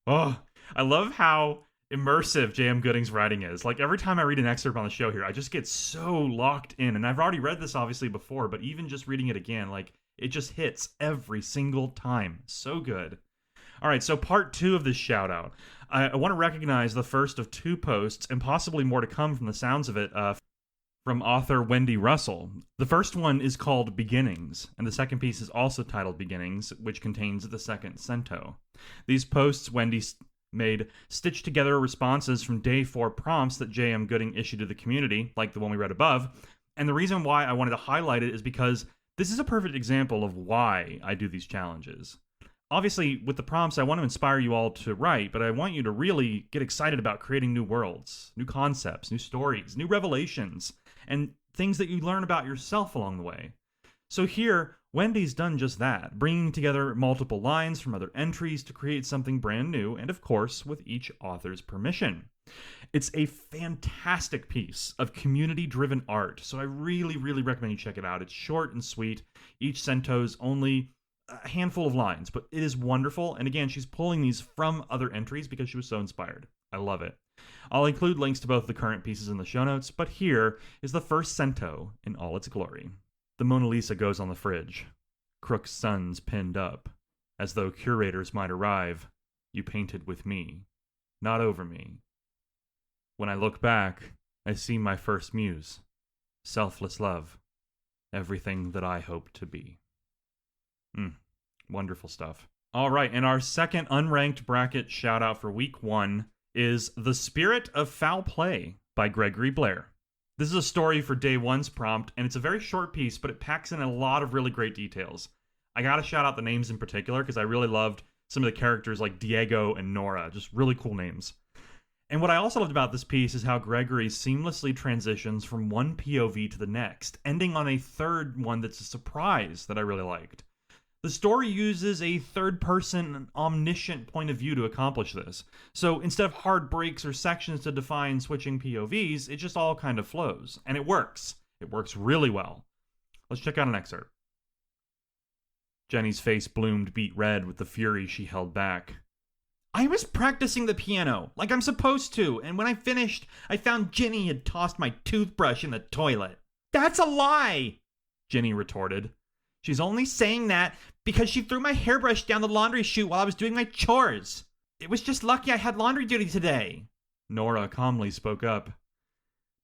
Oh, I love how immersive J.M. Gooding's writing is. Like, every time I read an excerpt on the show here, I just get so locked in. And I've already read this, obviously, before, but even just reading it again, like, it just hits every single time. So good. All right, so part 2 of this shout-out. I want to recognize the first of 2 posts, and possibly more to come from the sounds of it, from author Wendy Russell. The first one is called Beginnings, and the second piece is also titled Beginnings, which contains the second cento. These posts Wendy made stitched together responses from day 4 prompts that J.M. Gooding issued to the community, like the one we read above. And the reason why I wanted to highlight it is because this is a perfect example of why I do these challenges. Obviously, with the prompts, I want to inspire you all to write, but I want you to really get excited about creating new worlds, new concepts, new stories, new revelations, and things that you learn about yourself along the way. So here, Wendy's done just that, bringing together multiple lines from other entries to create something brand new, and of course, with each author's permission. It's a fantastic piece of community-driven art, so I really, really recommend you check it out. It's short and sweet. Each cento's only a handful of lines, but it is wonderful. And again, she's pulling these from other entries because she was so inspired. I love it. I'll include links to both the current pieces in the show notes, but here is the first cento in all its glory. The Mona Lisa goes on the fridge. Crook's son's pinned up. As though curators might arrive, you painted with me, not over me. When I look back, I see my first muse. Selfless love. Everything that I hope to be. Wonderful stuff. All right, and our second unranked bracket shout out for week 1 is The Spirit of Foul Play by Gregory Blair. This is a story for day 1's prompt, and it's a very short piece, but it packs in a lot of really great details. I gotta shout out the names in particular, because I really loved some of the characters like Diego and Nora, just really cool names. And what I also loved about this piece is how Gregory seamlessly transitions from one POV to the next, ending on a third one that's a surprise that I really liked. The story uses a third-person, omniscient point of view to accomplish this. So instead of hard breaks or sections to define switching POVs, it just all kind of flows. And it works. It works really well. Let's check out an excerpt. Jenny's face bloomed beet red with the fury she held back. I was practicing the piano, like I'm supposed to, and when I finished, I found Jenny had tossed my toothbrush in the toilet. That's a lie, Jenny retorted. She's only saying that because she threw my hairbrush down the laundry chute while I was doing my chores. It was just lucky I had laundry duty today. Nora calmly spoke up.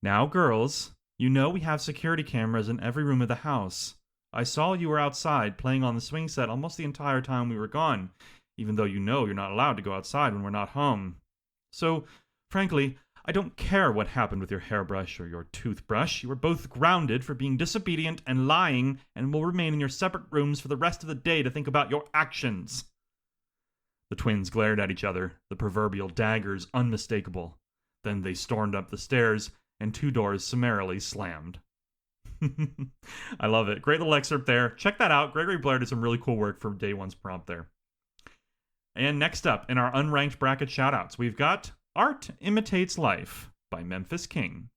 Now, girls, you know we have security cameras in every room of the house. I saw you were outside playing on the swing set almost the entire time we were gone, even though you know you're not allowed to go outside when we're not home. So, frankly, I don't care what happened with your hairbrush or your toothbrush. You were both grounded for being disobedient and lying, and will remain in your separate rooms for the rest of the day to think about your actions. The twins glared at each other, the proverbial daggers unmistakable. Then they stormed up the stairs, and 2 doors summarily slammed. I love it. Great little excerpt there. Check that out. Gregory Blair did some really cool work for day 1's prompt there. And next up, in our unranked bracket shoutouts, we've got Art Imitates Life by Memphis King.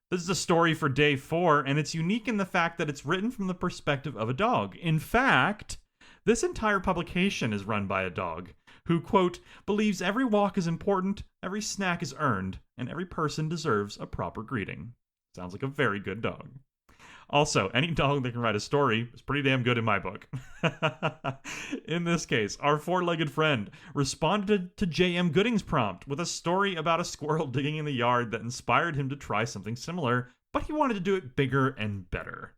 This is a story for day 4, and it's unique in the fact that it's written from the perspective of a dog. In fact, this entire publication is run by a dog who, quote, believes every walk is important, every snack is earned, and every person deserves a proper greeting. Sounds like a very good dog. Also, any dog that can write a story is pretty damn good in my book. In this case, our 4-legged friend responded to J.M. Gooding's prompt with a story about a squirrel digging in the yard that inspired him to try something similar, but he wanted to do it bigger and better.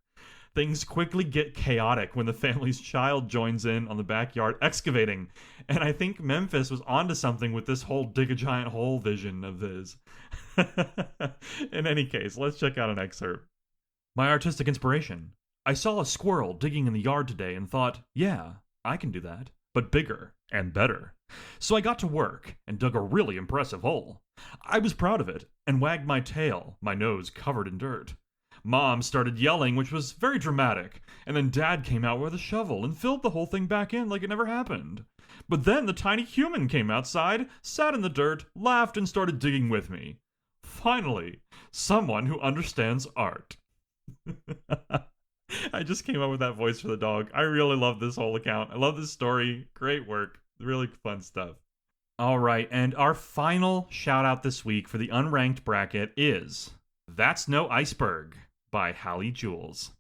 Things quickly get chaotic when the family's child joins in on the backyard excavating, and I think Memphis was onto something with this whole dig a giant hole vision of his. In any case, let's check out an excerpt. My artistic inspiration. I saw a squirrel digging in the yard today and thought, yeah, I can do that, but bigger and better. So I got to work and dug a really impressive hole. I was proud of it and wagged my tail, my nose covered in dirt. Mom started yelling, which was very dramatic, and then Dad came out with a shovel and filled the whole thing back in like it never happened. But then the tiny human came outside, sat in the dirt, laughed, and started digging with me. Finally, someone who understands art. I just came up with that voice for the dog. I really love this whole account. I love this story. Great work. Really fun stuff. All right, and our final shout out this week for the unranked bracket is That's No Iceberg by Hallie Jules.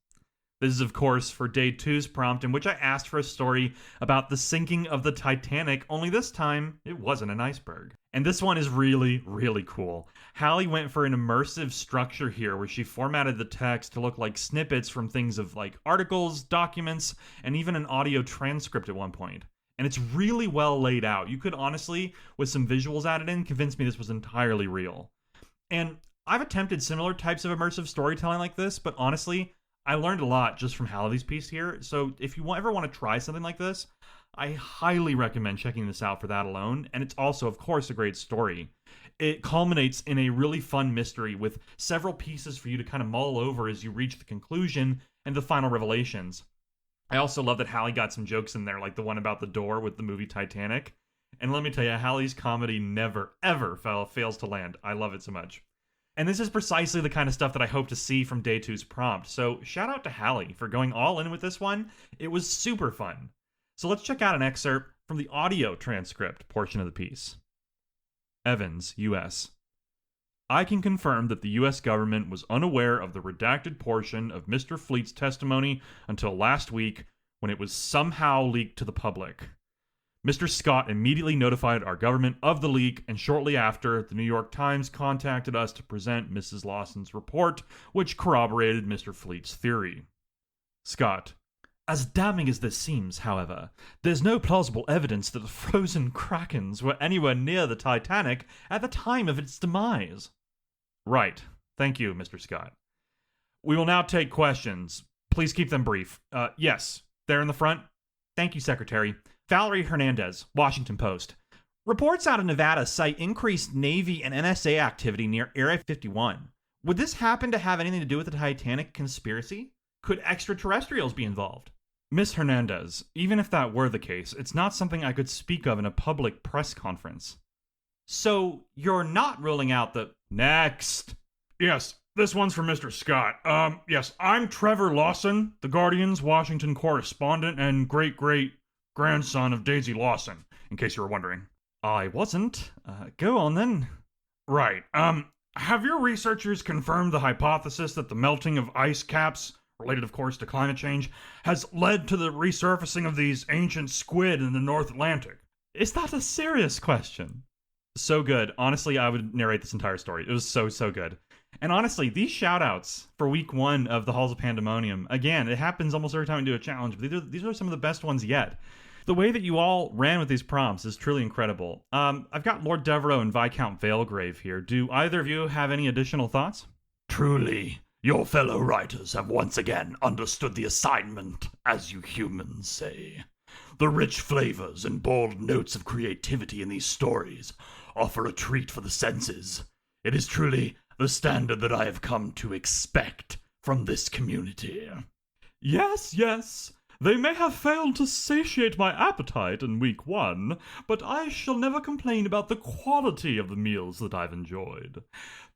This is, of course, for day 2's prompt, in which I asked for a story about the sinking of the Titanic, only this time, it wasn't an iceberg. And this one is really, really cool. Hallie went for an immersive structure here, where she formatted the text to look like snippets from things of like articles, documents, and even an audio transcript at one point. And it's really well laid out. You could honestly, with some visuals added in, convince me this was entirely real. And I've attempted similar types of immersive storytelling like this, but honestly, I learned a lot just from Hallie's piece here. So if you ever want to try something like this, I highly recommend checking this out for that alone. And it's also, of course, a great story. It culminates in a really fun mystery with several pieces for you to kind of mull over as you reach the conclusion and the final revelations. I also love that Hallie got some jokes in there, like the one about the door with the movie Titanic. And let me tell you, Hallie's comedy never, ever fails to land. I love it so much. And this is precisely the kind of stuff that I hope to see from Day 2's prompt. So shout out to Hallie for going all in with this one. It was super fun. So let's check out an excerpt from the audio transcript portion of the piece. Evans, U.S. I can confirm that the U.S. government was unaware of the redacted portion of Mr. Fleet's testimony until last week when it was somehow leaked to the public. Mr. Scott immediately notified our government of the leak, and shortly after, the New York Times contacted us to present Mrs. Lawson's report, which corroborated Mr. Fleet's theory. Scott. As damning as this seems, however, there's no plausible evidence that the frozen krakens were anywhere near the Titanic at the time of its demise. Right. Thank you, Mr. Scott. We will now take questions. Please keep them brief. Yes, there in the front. Thank you, Secretary. Valerie Hernandez, Washington Post. Reports out of Nevada cite increased Navy and NSA activity near Area 51. Would this happen to have anything to do with the Titanic conspiracy? Could extraterrestrials be involved? Miss Hernandez, even if that were the case, it's not something I could speak of in a public press conference. So, you're not ruling out the... Next! Yes, this one's for Mr. Scott. Yes, I'm Trevor Lawson, the Guardian's Washington correspondent and great-great-grandson of Daisy Lawson, in case you were wondering. I wasn't. Go on, then. Right, have your researchers confirmed the hypothesis that the melting of ice caps, related of course to climate change, has led to the resurfacing of these ancient squid in the North Atlantic? Is that a serious question? So good. Honestly, I would narrate this entire story. It was so good. And honestly, these shoutouts for week 1 of the Halls of Pandemonium, again, it happens almost every time we do a challenge, but these are some of the best ones yet. The way that you all ran with these prompts is truly incredible. I've got Lord Devereux and Viscount Valegrave here. Do either of you have any additional thoughts? Truly, your fellow writers have once again understood the assignment, as you humans say. The rich flavors and bold notes of creativity in these stories offer a treat for the senses. It is truly the standard that I have come to expect from this community. Yes. They may have failed to satiate my appetite in week 1, but I shall never complain about the quality of the meals that I've enjoyed.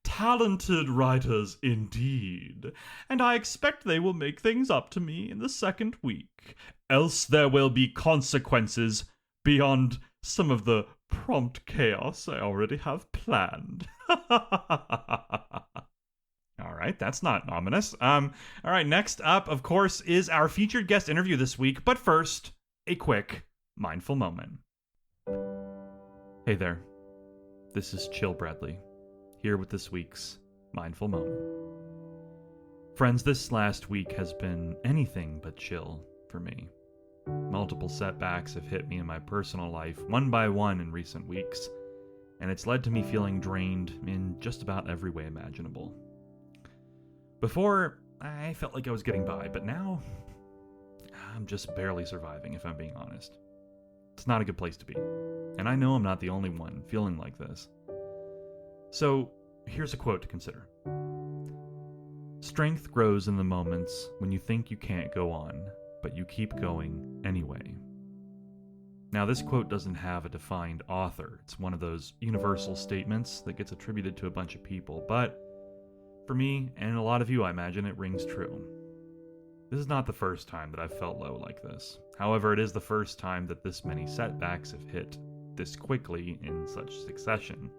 Talented writers indeed, and I expect they will make things up to me in the second week, else there will be consequences beyond some of the prompt chaos I already have planned. All right, that's not ominous. All right, next up, of course, is our featured guest interview this week, but first, a quick mindful moment. Hey there, this is Chill Bradley, here with this week's mindful moment. Friends, this last week has been anything but chill for me. Multiple setbacks have hit me in my personal life, one by one in recent weeks, and it's led to me feeling drained in just about every way imaginable. Before, I felt like I was getting by, but now, I'm just barely surviving, if I'm being honest. It's not a good place to be, and I know I'm not the only one feeling like this. So, here's a quote to consider. Strength grows in the moments when you think you can't go on, but you keep going anyway. Now, this quote doesn't have a defined author. It's one of those universal statements that gets attributed to a bunch of people, but for me, and a lot of you, I imagine, it rings true. This is not the first time that I've felt low like this. However, it is the first time that this many setbacks have hit this quickly in such succession.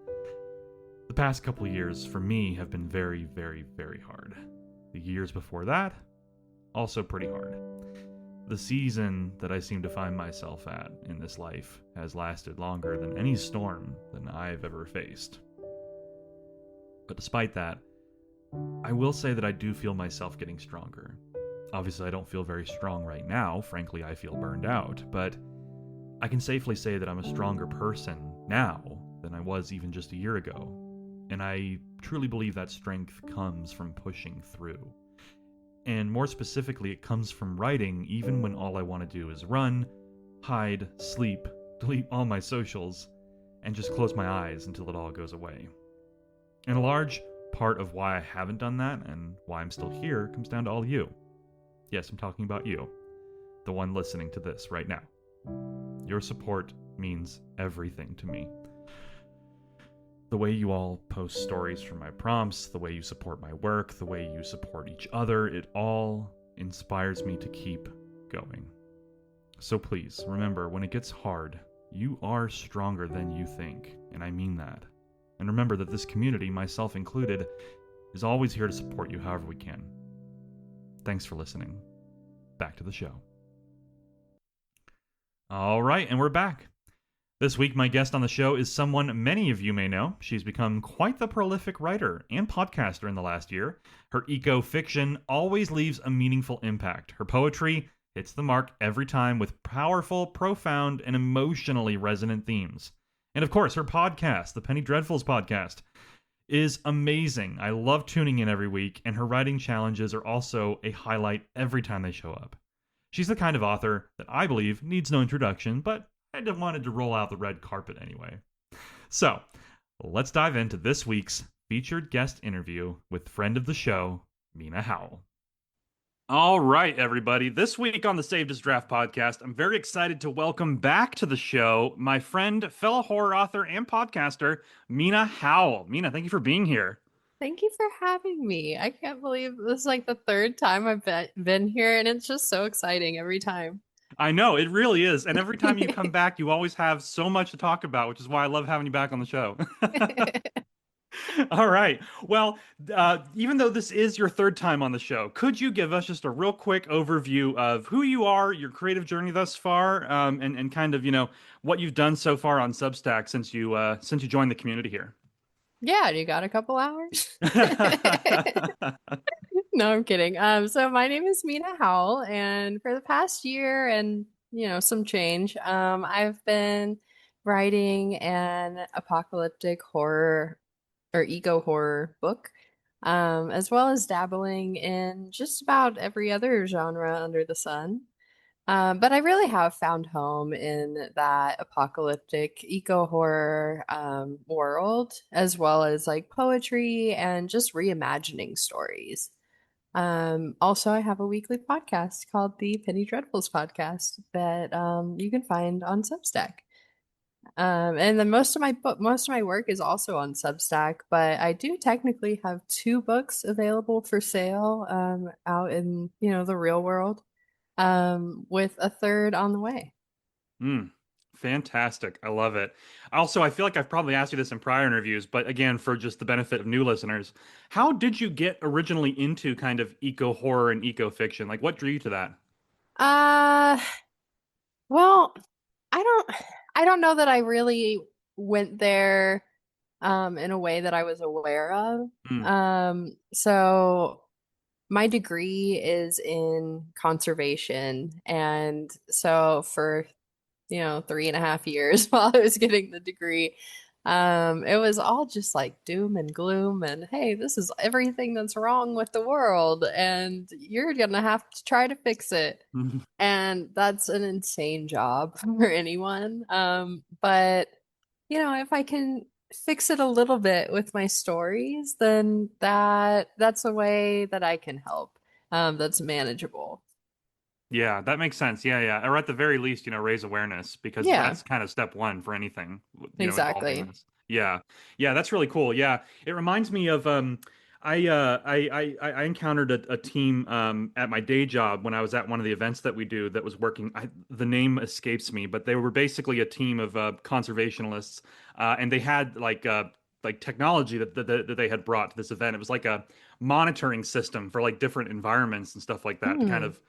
The past couple of years, for me, have been very, very, very hard. The years before that, also pretty hard. The season that I seem to find myself at in this life has lasted longer than any storm that I've ever faced. But despite that, I will say that I do feel myself getting stronger. Obviously, I don't feel very strong right now. Frankly, I feel burned out. But I can safely say that I'm a stronger person now than I was even just a year ago. And I truly believe that strength comes from pushing through. And more specifically, it comes from writing even when all I want to do is run, hide, sleep, delete all my socials, and just close my eyes until it all goes away. And a large part of why I haven't done that and why I'm still here comes down to all you. Yes, I'm talking about you, the one listening to this right now. Your support means everything to me. The way you all post stories from my prompts, the way you support my work, the way you support each other, it all inspires me to keep going. So please, remember, when it gets hard, you are stronger than you think, and I mean that. And remember that this community, myself included, is always here to support you however we can. Thanks for listening. Back to the show. All right, and we're back. This week, my guest on the show is someone many of you may know. She's become quite the prolific writer and podcaster in the last year. Her eco-fiction always leaves a meaningful impact. Her poetry hits the mark every time with powerful, profound, and emotionally resonant themes. And of course, her podcast, the Penny Dreadfuls podcast, is amazing. I love tuning in every week, and her writing challenges are also a highlight every time they show up. She's the kind of author that I believe needs no introduction, but I wanted to roll out the red carpet anyway. So, let's dive into this week's featured guest interview with friend of the show, Mina Howell. All right, everybody. This week on the Saved as Draft podcast, I'm very excited to welcome back to the show my friend, fellow horror author, and podcaster, Mina Howell. Mina, thank you for being here. Thank you for having me. I can't believe this is like the third time I've been here, and it's just so exciting every time. I know, it really is. And every time you come back, you always have so much to talk about, which is why I love having you back on the show. All right. Well, even though this is your third time on the show, could you give us just a real quick overview of who you are, your creative journey thus far, and kind of, what you've done so far on Substack since you joined the community here? Yeah, you got a couple hours? No, I'm kidding. So my name is Mina Howell, and for the past year and, some change, I've been writing an apocalyptic horror or eco horror book, as well as dabbling in just about every other genre under the sun. But I really have found home in that apocalyptic eco horror world, as well as like poetry and just reimagining stories. Also, I have a weekly podcast called the Penny Dreadfuls podcast that you can find on Substack. And then most of my work is also on Substack, but I do technically have 2 books available for sale out in the real world, with a third on the way. Fantastic. I love it. Also, I feel like I've probably asked you this in prior interviews, but again, for just the benefit of new listeners, how did you get originally into kind of eco horror and eco fiction? Like, what drew you to that? Well, I don't know that I really went there in a way that I was aware of. So my degree is in conservation, and so for 3.5 years while I was getting the degree, it was all just like doom and gloom and hey, this is everything that's wrong with the world and you're gonna have to try to fix it. And that's an insane job for anyone. But if I can fix it a little bit with my stories, then that's a way that I can help. That's manageable. Yeah, that makes sense. Yeah. Or at the very least, raise awareness, because that's kind of step one for anything. Exactly. Yeah, that's really cool. Yeah, it reminds me of I encountered a team at my day job when I was at one of the events that we do that was working. The name escapes me, but they were basically a team of conservationists, and they had like technology that they had brought to this event. It was like a monitoring system for like different environments and stuff like that to kind of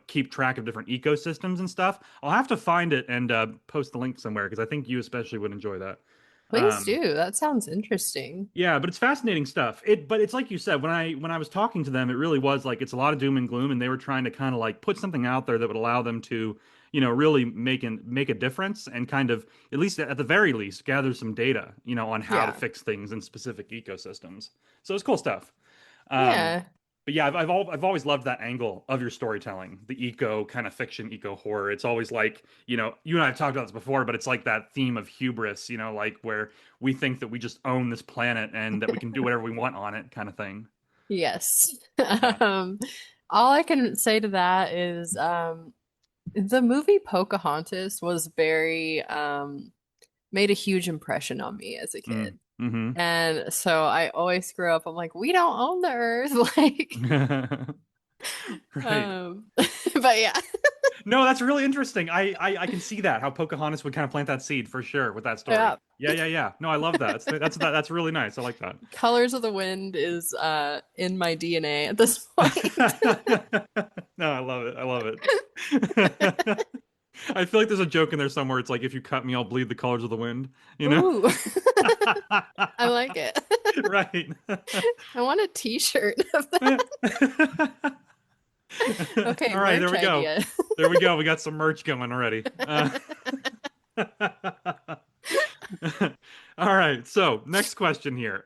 keep track of different ecosystems and stuff. I'll have to find it and post the link somewhere because I think you especially would enjoy that. Please do. That sounds interesting. Yeah, but it's fascinating stuff. But it's like you said, when I was talking to them, it really was like it's a lot of doom and gloom, and they were trying to kind of like put something out there that would allow them to, really make a difference and kind of, at least at the very least, gather some data, on how to Yeah. fix things in specific ecosystems. So it's cool stuff. Um, Yeah. but yeah, I've always loved that angle of your storytelling, the eco kind of fiction, eco horror. It's always like, you and I have talked about this before, but it's like that theme of hubris, like where we think that we just own this planet and that we can do whatever we want on it, kind of thing. Yes. Yeah. Um, all I can say to that is the movie Pocahontas was very made a huge impression on me as a Mm. kid. Hmm. And so I always grew up, I'm like, we don't own the earth. Like, Right. but yeah. No, that's really interesting. I can see that how Pocahontas would kind of plant that seed for sure with that story. Yeah. Yeah, yeah, yeah. No, I love that. That's really nice. I like that. Colors of the Wind is in my DNA at this point. No, I love it. I love it. I feel like there's a joke in there somewhere. It's like, if you cut me, I'll bleed the colors of the wind, you know? Ooh. I like it. Right. I want a t-shirt of that. Okay, All right, there merch we go. idea. There we go. We got some merch going already. All right. So, next question here.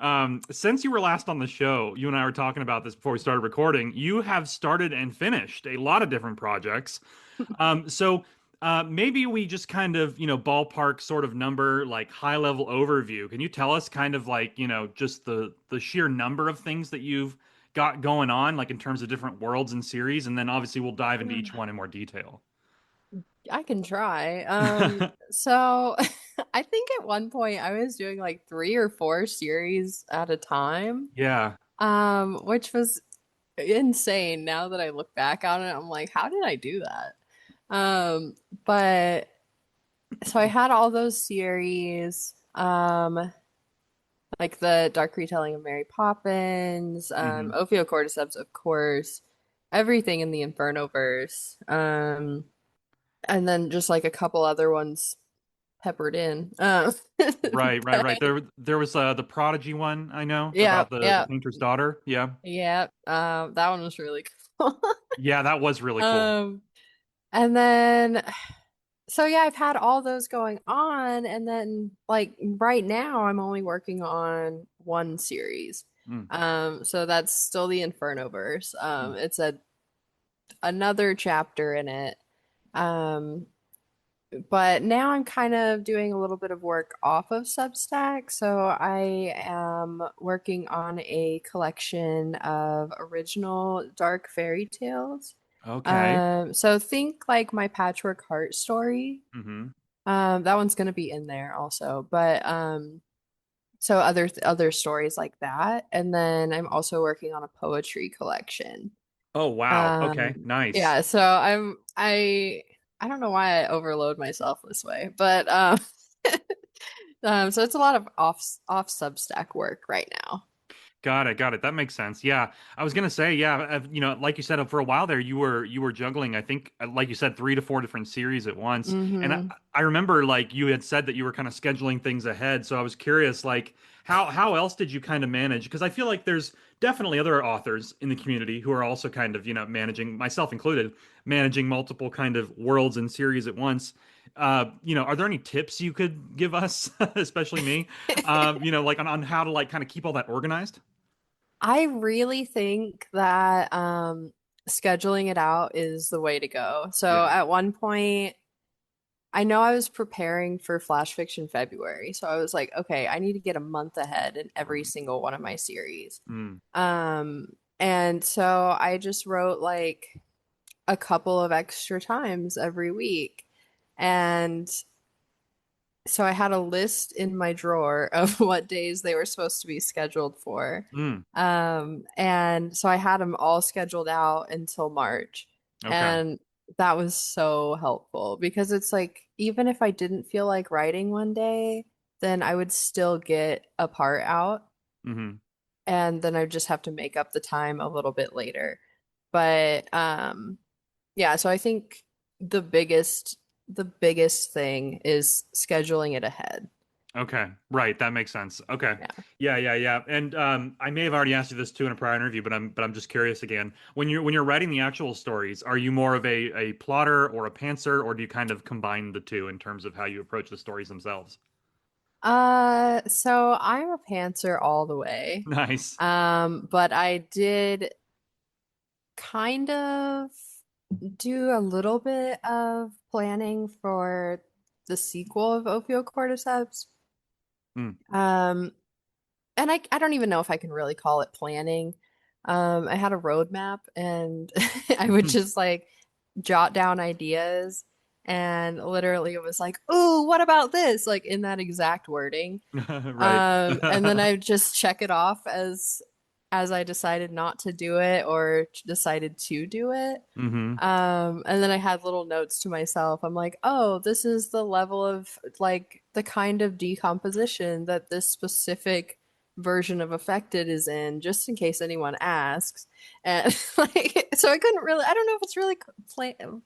Since you were last on the show, you and I were talking about this before we started recording. You have started and finished a lot of different projects. So, maybe we just kind of, ballpark sort of number, like high level overview. Can you tell us kind of like, just the sheer number of things that you've got going on, like in terms of different worlds and series, and then obviously we'll dive into each one in more detail. I can try. So I think at one point I was doing like 3 or 4 series at a time, Yeah. which was insane. Now that I look back on it, I'm like, how did I do that? But so I had all those series, like the Dark Retelling of Mary Poppins, Hmm. Ophiocordyceps, of course, everything in the Infernoverse, and then just like a couple other ones peppered in. Right, right, right. But There was the Prodigy one, I know, yeah, about the yeah, painter's daughter. Yeah. yeah. That one was really cool. Yeah, that was really cool. Um, and then so yeah, I've had all those going on, and then like right now I'm only working on one series. Mm, So that's still the Infernoverse. mm. It's a another chapter in it. Um, but now I'm kind of doing a little bit of work off of Substack. So I am working on a collection of original dark fairy tales. Okay. So think like my Patchwork Heart story. Hmm. That one's gonna be in there also, but so other stories like that, and then I'm also working on a poetry collection. Oh, wow. Okay. Nice. Yeah, so I don't know why I overload myself this way, but so it's a lot of off Substack work right now. Got it. Got it. That makes sense. Yeah. I was gonna say, yeah, like you said, for a while there, you were juggling, I think, like you said, 3 to 4 different series at once. And Hmm. I remember like you had said that you were kind of scheduling things ahead. So I was curious, like, how else did you kind of manage? Because I feel like there's definitely other authors in the community who are also kind of, managing, myself included, managing multiple kind of worlds and series at once. Are there any tips you could give us, especially me, like on how to like kind of keep all that organized? I really think that scheduling it out is the way to go. So Yeah. at one point, I know I was preparing for Flash Fiction February, so I was like, okay, I need to get a month ahead in every single one of my series. Mm. And so I just wrote like a couple of extra times every week. And so I had a list in my drawer of what days they were supposed to be scheduled for. Mm. And so I had them all scheduled out until March. Okay. And that was so helpful because it's like, even if I didn't feel like writing one day, then I would still get a part out. Hmm. And then I just have to make up the time a little bit later. But yeah, so I think the biggest thing is scheduling it ahead. Okay, right, that makes sense. Okay. Yeah. Yeah, yeah, yeah. And I may have already asked you this too in a prior interview, but I'm just curious again. When you're writing the actual stories, are you more of a plotter or a pantser, or do you kind of combine the two in terms of how you approach the stories themselves? So I'm a pantser all the way. Nice. But I did kind of do a little bit of planning for the sequel of Ophiocordyceps. Hmm. Um, and I don't even know if I can really call it planning. I had a roadmap and I would just like jot down ideas and literally it was like, "Ooh, what about this?" like in that exact wording. Right. And then I would just check it off as I decided not to do it or decided to do it. Hmm. And then I had little notes to myself. I'm like, oh, this is the level of like the kind of decomposition that this specific version of affected is in, just in case anyone asks. And like, so I couldn't really, I don't know if it's really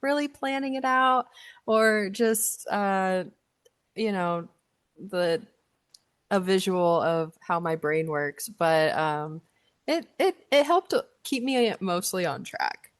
really planning it out or just, you know, the a visual of how my brain works, but it helped keep me mostly on track.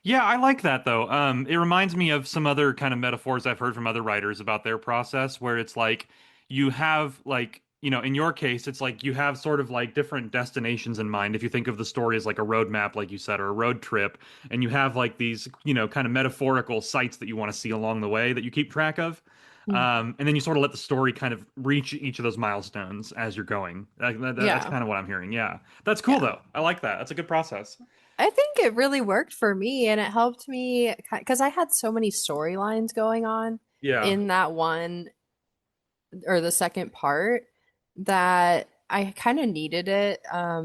Yeah, I like that though. It reminds me of some other kind of metaphors I've heard from other writers about their process, where it's like you have like, in your case, it's like you have sort of like different destinations in mind. If you think of the story as like a roadmap, like you said, or a road trip, and you have like these, kind of metaphorical sites that you want to see along the way that you keep track of. Mm. And then you sort of let the story kind of reach each of those milestones as you're going. That's Yeah, kind of what I'm hearing. Yeah. That's cool yeah. though. I like that. That's a good process. I think it really worked for me and it helped me because I had so many storylines going on Yeah. in that one or the second part that I kind of needed it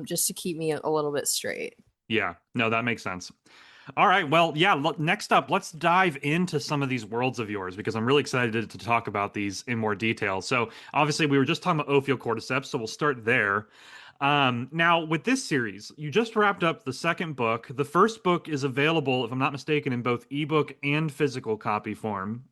just to keep me a little bit straight. Yeah. No, that makes sense. All right. Well, yeah. Next up, let's dive into some of these worlds of yours because I'm really excited to talk about these in more detail. So, obviously, we were just talking about Ophiocordyceps, so we'll start there. Now, with this series, you just wrapped up the second book. The first book is available, if I'm not mistaken, in both ebook and physical copy form.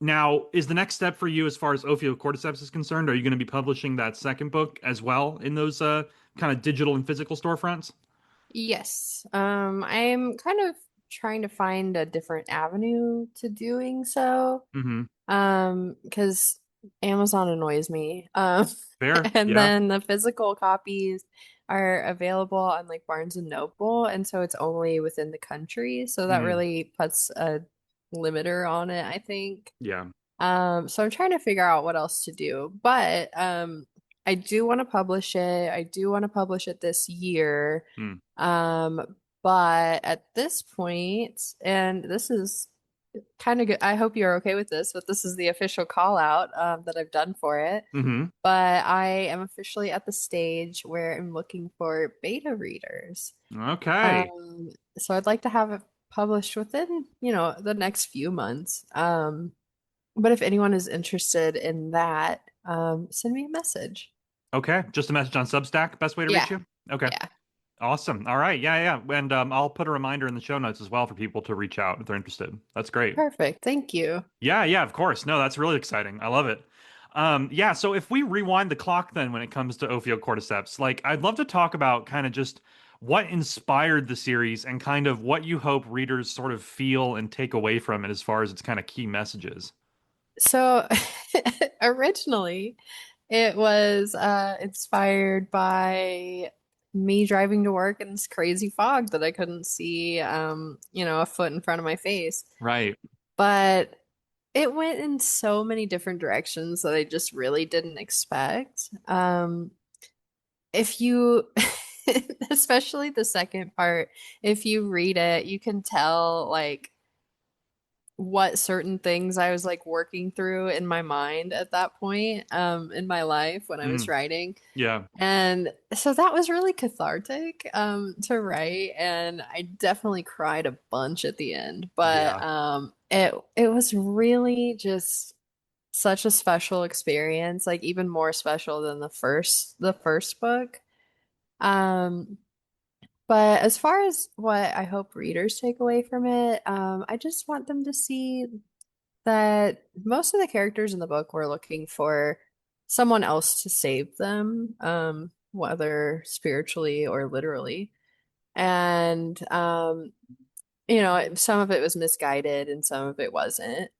Now, is the next step for you as far as Ophiocordyceps is concerned? Are you going to be publishing that second book as well in those kind of digital and physical storefronts? Yes. I'm kind of trying to find a different avenue to doing so. Mm-hmm. Because Amazon annoys me. Fair. And Yeah. then the physical copies are available on like Barnes and Noble, and so it's only within the country. So that Mm, really puts a limiter on it, I think. yeah. So I'm trying to figure out what else to do. But I do want to publish it. I do want to publish it this year. Mm. But at this point, and this is kind of good. I hope you're okay with this, but this is the official call out that I've done for it. Mm-hmm. But I am officially at the stage where I'm looking for beta readers. Okay. Um, so I'd like to have it published within, the next few months. But if anyone is interested in that, send me a message. Okay. Just a message on Substack. Best way to reach Yeah, you? Okay. yeah. Awesome. All right. Yeah, yeah. And I'll put a reminder in the show notes as well for people to reach out if they're interested. That's great. Perfect. Thank you. Yeah, yeah, of course. No, that's really exciting. I love it. Yeah, so if we rewind the clock then when it comes to Ophiocordyceps, like I'd love to talk about kind of just what inspired the series and kind of what you hope readers sort of feel and take away from it as far as its kind of key messages. So originally, it was inspired by me driving to work in this crazy fog that I couldn't see, a foot in front of my face. Right. But it went in so many different directions that I just really didn't expect. If you, especially the second part, if you read it, you can tell like what certain things I was like working through in my mind at that point in my life when I was Mm, writing. yeah. And so that was really cathartic to write and I definitely cried a bunch at the end. But Yeah. it was really just such a special experience, like even more special than the first book. Um but as far as what I hope readers take away from it, I just want them to see that most of the characters in the book were looking for someone else to save them, whether spiritually or literally. And some of it was misguided and some of it wasn't.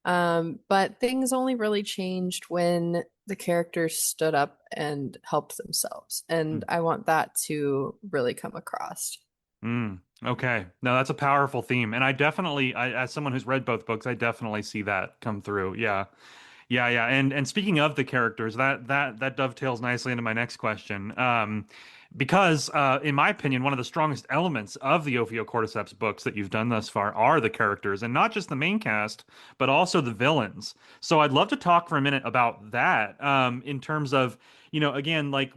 But things only really changed when the characters stood up and helped themselves. And I want that to really come across. Okay. No, that's a powerful theme. And as someone who's read both books, I definitely see that come through. Yeah. Yeah, yeah. And speaking of the characters, that dovetails nicely into my next question. Because in my opinion, one of the strongest elements of the Ophiocordyceps books that you've done thus far are the characters, and not just the main cast, but also the villains. So I'd love to talk for a minute about that, in terms of, again, like,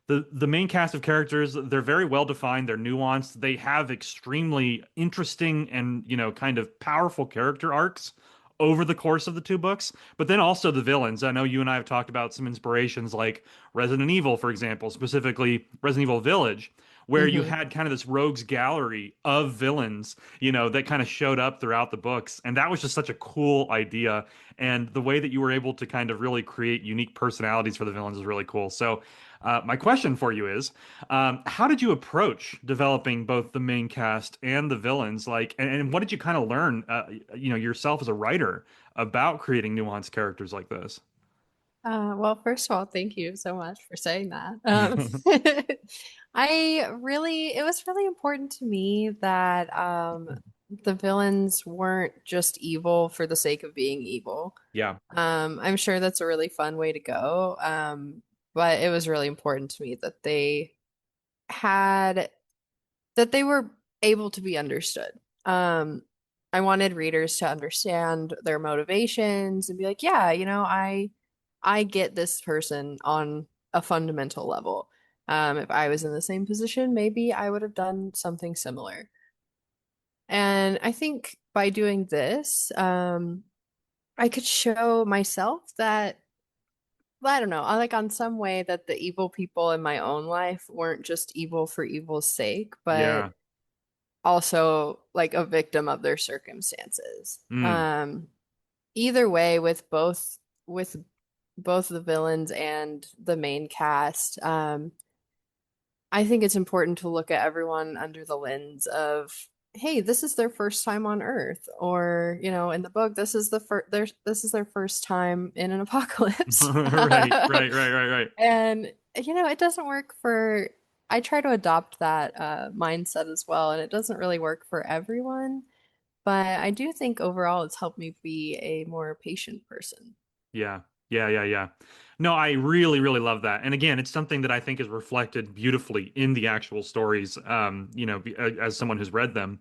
the main cast of characters, they're very well defined, they're nuanced, they have extremely interesting and, kind of powerful character arcs over the course of the two books, but then also the villains. I know you and I have talked about some inspirations like Resident Evil, for example, specifically Resident Evil Village, where you Hmm. had kind of this rogues gallery of villains, that kind of showed up throughout the books. And that was just such a cool idea. And the way that you were able to kind of really create unique personalities for the villains is really cool. So, my question for you is, how did you approach developing both the main cast and the villains? Like, and what did you kind of learn, yourself as a writer about creating nuanced characters like this? Well, first of all, thank you so much for saying that. It was really important to me that the villains weren't just evil for the sake of being evil. Yeah. I'm sure that's a really fun way to go. But it was really important to me that had they were able to be understood. Um, I wanted readers to understand their motivations and be like, yeah, I get this person on a fundamental level. If I was in the same position, maybe I would have done something similar. And I think by doing this, I could show myself that, well, I don't know, I like on some way that the evil people in my own life weren't just evil for evil's sake, but Yeah. also like a victim of their circumstances. Mm. Either way, with both the villains and the main cast, I think it's important to look at everyone under the lens of, hey, this is their first time on Earth, or in the book, this is their first time in an apocalypse. Right, right, right, right, right. And it doesn't work for I try to adopt that mindset as well, and it doesn't really work for everyone, but I do think overall it's helped me be a more patient person. Yeah. Yeah, yeah, yeah. No, I really, really love that. And again, it's something that I think is reflected beautifully in the actual stories, as someone who's read them.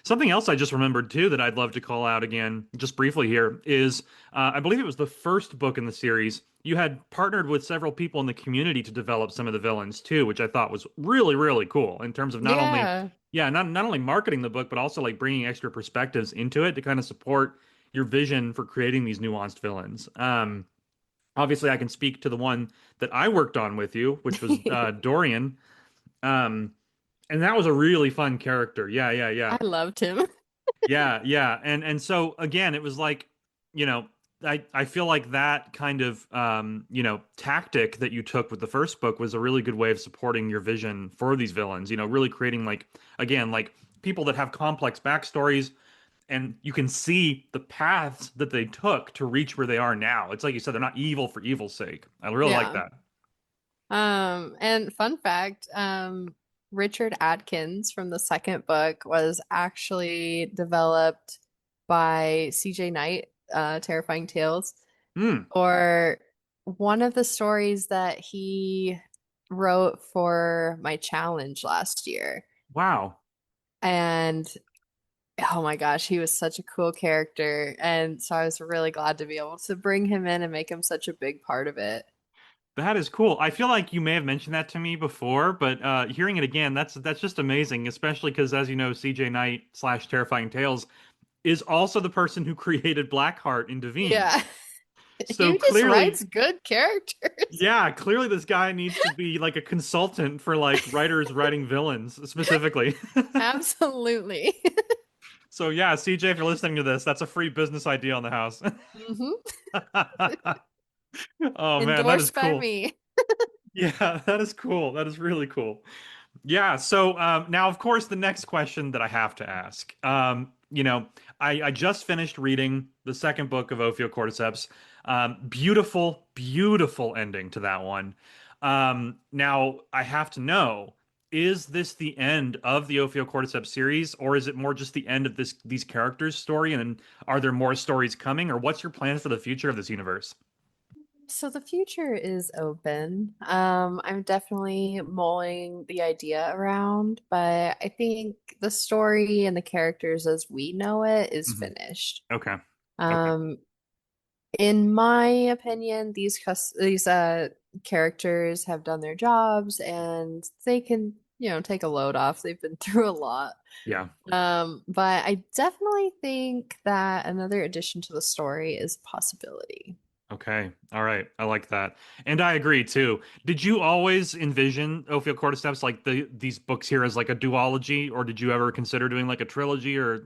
Something else I just remembered too that I'd love to call out again, just briefly here, is I believe it was the first book in the series. You had partnered with several people in the community to develop some of the villains too, which I thought was really, really cool in terms of not only, Yeah. yeah, not only marketing the book, but also like bringing extra perspectives into it to kind of support your vision for creating these nuanced villains. Obviously, I can speak to the one that I worked on with you, which was Dorian. Um, and that was a really fun character. Yeah, yeah, yeah. I loved him. Yeah, yeah. And so again, it was like, you know, I feel like that kind of tactic that you took with the first book was a really good way of supporting your vision for these villains, really creating like again, like people that have complex backstories, and you can see the paths that they took to reach where they are now. It's like you said, they're not evil for evil's sake. I really like Yeah. that. And fun fact, Richard Adkins from the second book was actually developed by CJ Knight, Terrifying Tales, Hmm. or one of the stories that he wrote for my challenge last year. Wow. And oh my gosh, he was such a cool character. And so I was really glad to be able to bring him in and make him such a big part of it. That is cool. I feel like you may have mentioned that to me before, but hearing it again, that's just amazing. Especially because, as you know, CJ Knight slash Terrifying Tales is also the person who created Blackheart in Devine. Yeah. So He just clearly, writes good characters. yeah, clearly this guy needs to be like a consultant for like writers writing villains specifically. Absolutely. So yeah, CJ, if you're listening to this, that's a free business idea on the house. Hmm. Oh man, that is Endorsed by cool. me. Yeah, that is cool. That is really cool. Yeah, so now, of course, the next question that I have to ask. I just finished reading the second book of Ophiocordyceps. Beautiful, beautiful ending to that one. Now, I have to know, is this the end of the Ophiocordyceps series, or is it more just the end of these characters' story? And then are there more stories coming, or what's your plan for the future of this universe? So the future is open. I'm definitely mulling the idea around, but I think the story and the characters as we know it is Hmm. finished. Okay. Okay. Um, in my opinion, these characters have done their jobs and they can, take a load off. They've been through a lot. Yeah. But I definitely think that another addition to the story is a possibility. Okay. All right. I like that. And I agree too. Did you always envision Ophiocordyceps like these books here as like a duology, or did you ever consider doing like a trilogy or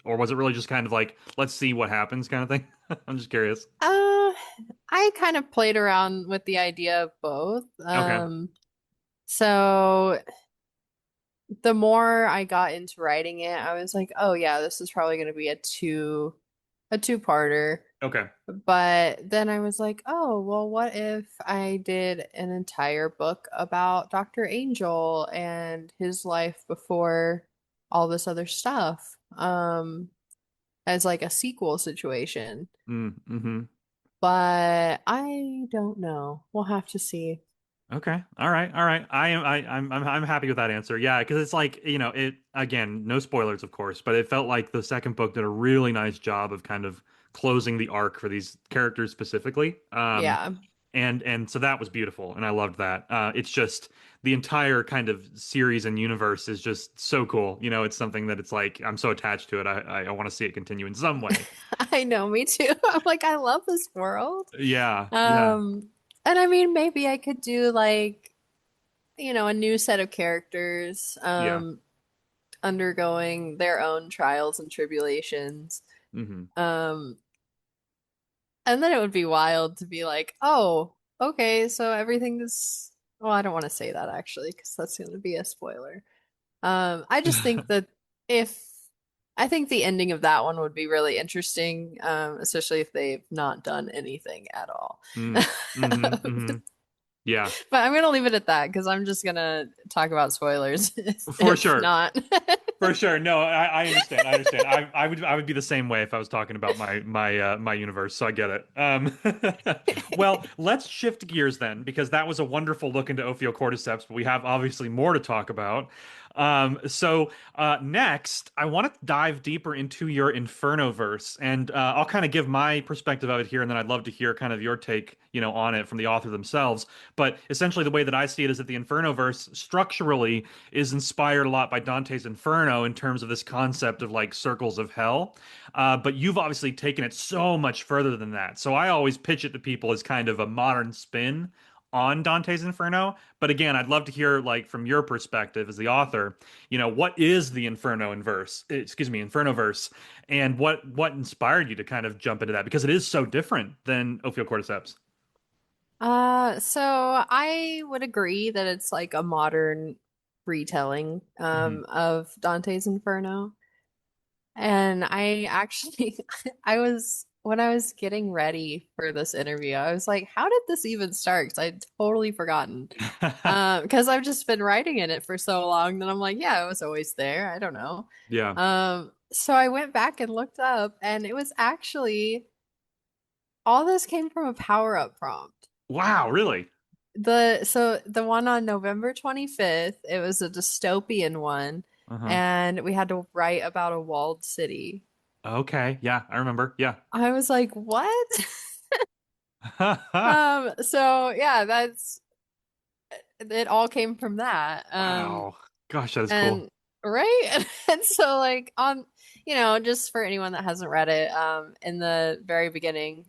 or was it really just kind of like let's see what happens kind of thing? I'm just curious. Uh, I kind of played around with the idea of both. Okay. So the more I got into writing it, I was like, oh yeah, this is probably going to be a two-parter. Okay. But then I was like, oh, well, what if I did an entire book about Dr. Angel and his life before all this other stuff, as like a sequel situation. Mm-hmm. But I don't know. We'll have to see. Okay. All right. All right. I'm happy with that answer. Yeah, because it's like, it again, no spoilers, of course, but it felt like the second book did a really nice job of kind of closing the arc for these characters specifically. Yeah. And so that was beautiful, and I loved that. It's just the entire kind of series and universe is just so cool. It's something that it's like I'm so attached to it. I want to see it continue in some way. I know, me too. I'm like, I love this world. Yeah. Yeah. Um, and I mean, maybe I could do like, a new set of characters, Yeah. undergoing their own trials and tribulations. Hmm. Um, and then it would be wild to be like, oh, okay, so everything is, well, I don't want to say that actually, because that's going to be a spoiler. I just think that if I think the ending of that one would be really interesting, especially if they've not done anything at all. Mm. Hmm. Hmm. Yeah. But I'm gonna leave it at that because I'm just gonna talk about spoilers For if sure. not. For sure. No, I understand. I understand. I would be the same way if I was talking about my universe, so I get it. Well, let's shift gears then, because that was a wonderful look into Ophiocordyceps, but we have obviously more to talk about. Next, I want to dive deeper into your Infernoverse, and I'll kind of give my perspective of it here, and then I'd love to hear kind of your take, on it from the author themselves. But essentially, the way that I see it is that the Infernoverse structurally is inspired a lot by Dante's Inferno in terms of this concept of like circles of hell. But you've obviously taken it so much further than that. So I always pitch it to people as kind of a modern spin on Dante's Inferno. But again, I'd love to hear like from your perspective as the author, what is the Infernoverse, and what inspired you to kind of jump into that because it is so different than Ophiocordyceps. So I would agree that it's like a modern retelling Hmm. of Dante's Inferno. And I actually I was when I was getting ready for this interview, I was like, how did this even start? Because I'd totally forgotten. Because I've just been writing in it for so long that I'm like, yeah, it was always there. I don't know. Yeah. So I went back and looked up, and it was actually all this came from a power-up prompt. Wow, really? The one on November 25th, it was a dystopian one, Uh-huh. and we had to write about a walled city. Okay. Yeah, I remember. Yeah. I was like, what? So yeah, that's it all came from that. Wow. Gosh, that is cool. And right? And so like on, just for anyone that hasn't read it, in the very beginning,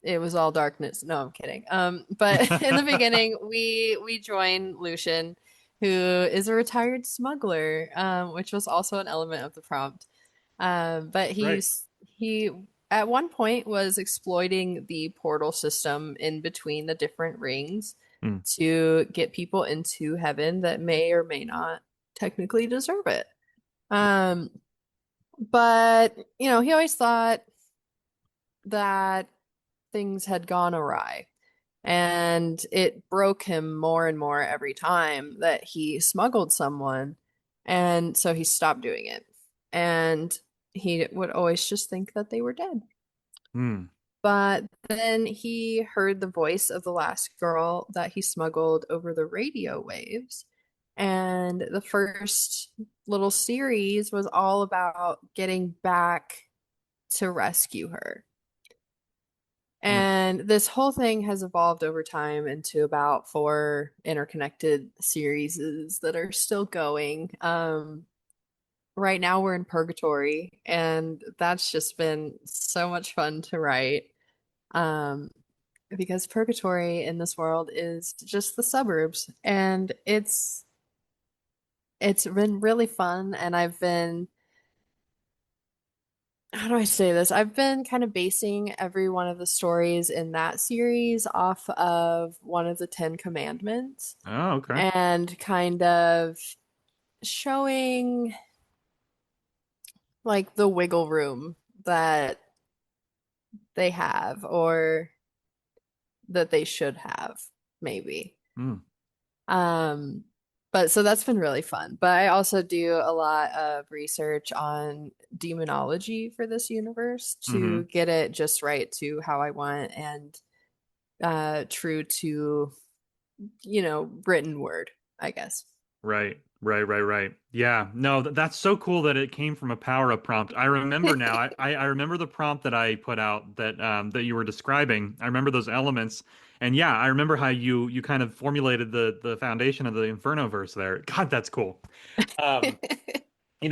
it was all darkness. No, I'm kidding. But in the beginning, we join Lucian, who is a retired smuggler, which was also an element of the prompt. But Right. he at one point was exploiting the portal system in between the different rings Mm. to get people into heaven that may or may not technically deserve it. Um, but he always thought that things had gone awry. And it broke him more and more every time that he smuggled someone. And so he stopped doing it. And he would always just think that they were dead. Mm. But then he heard the voice of the last girl that he smuggled over the radio waves. And the first little series was all about getting back to rescue her. Mm. And this whole thing has evolved over time into about four interconnected series that are still going. Right now we're in Purgatory, and that's just been so much fun to write. Um, because Purgatory in this world is just the suburbs, and it's been really fun, and I've been how do I say this? I've been kind of basing every one of the stories in that series off of one of the Ten Commandments Oh, okay. and kind of showing like the wiggle room that they have or that they should have, maybe. Mm. Um, but so that's been really fun. But I also do a lot of research on demonology for this universe Mm-hmm. to get it just right to how I want and true to, written word, I guess. Right, right, right, right. Yeah, no, that's so cool that it came from a power up prompt. I remember now. I remember the prompt that I put out that you were describing. I remember those elements, and yeah, I remember how you kind of formulated the foundation of the Inferno verse there. God, that's cool. Um,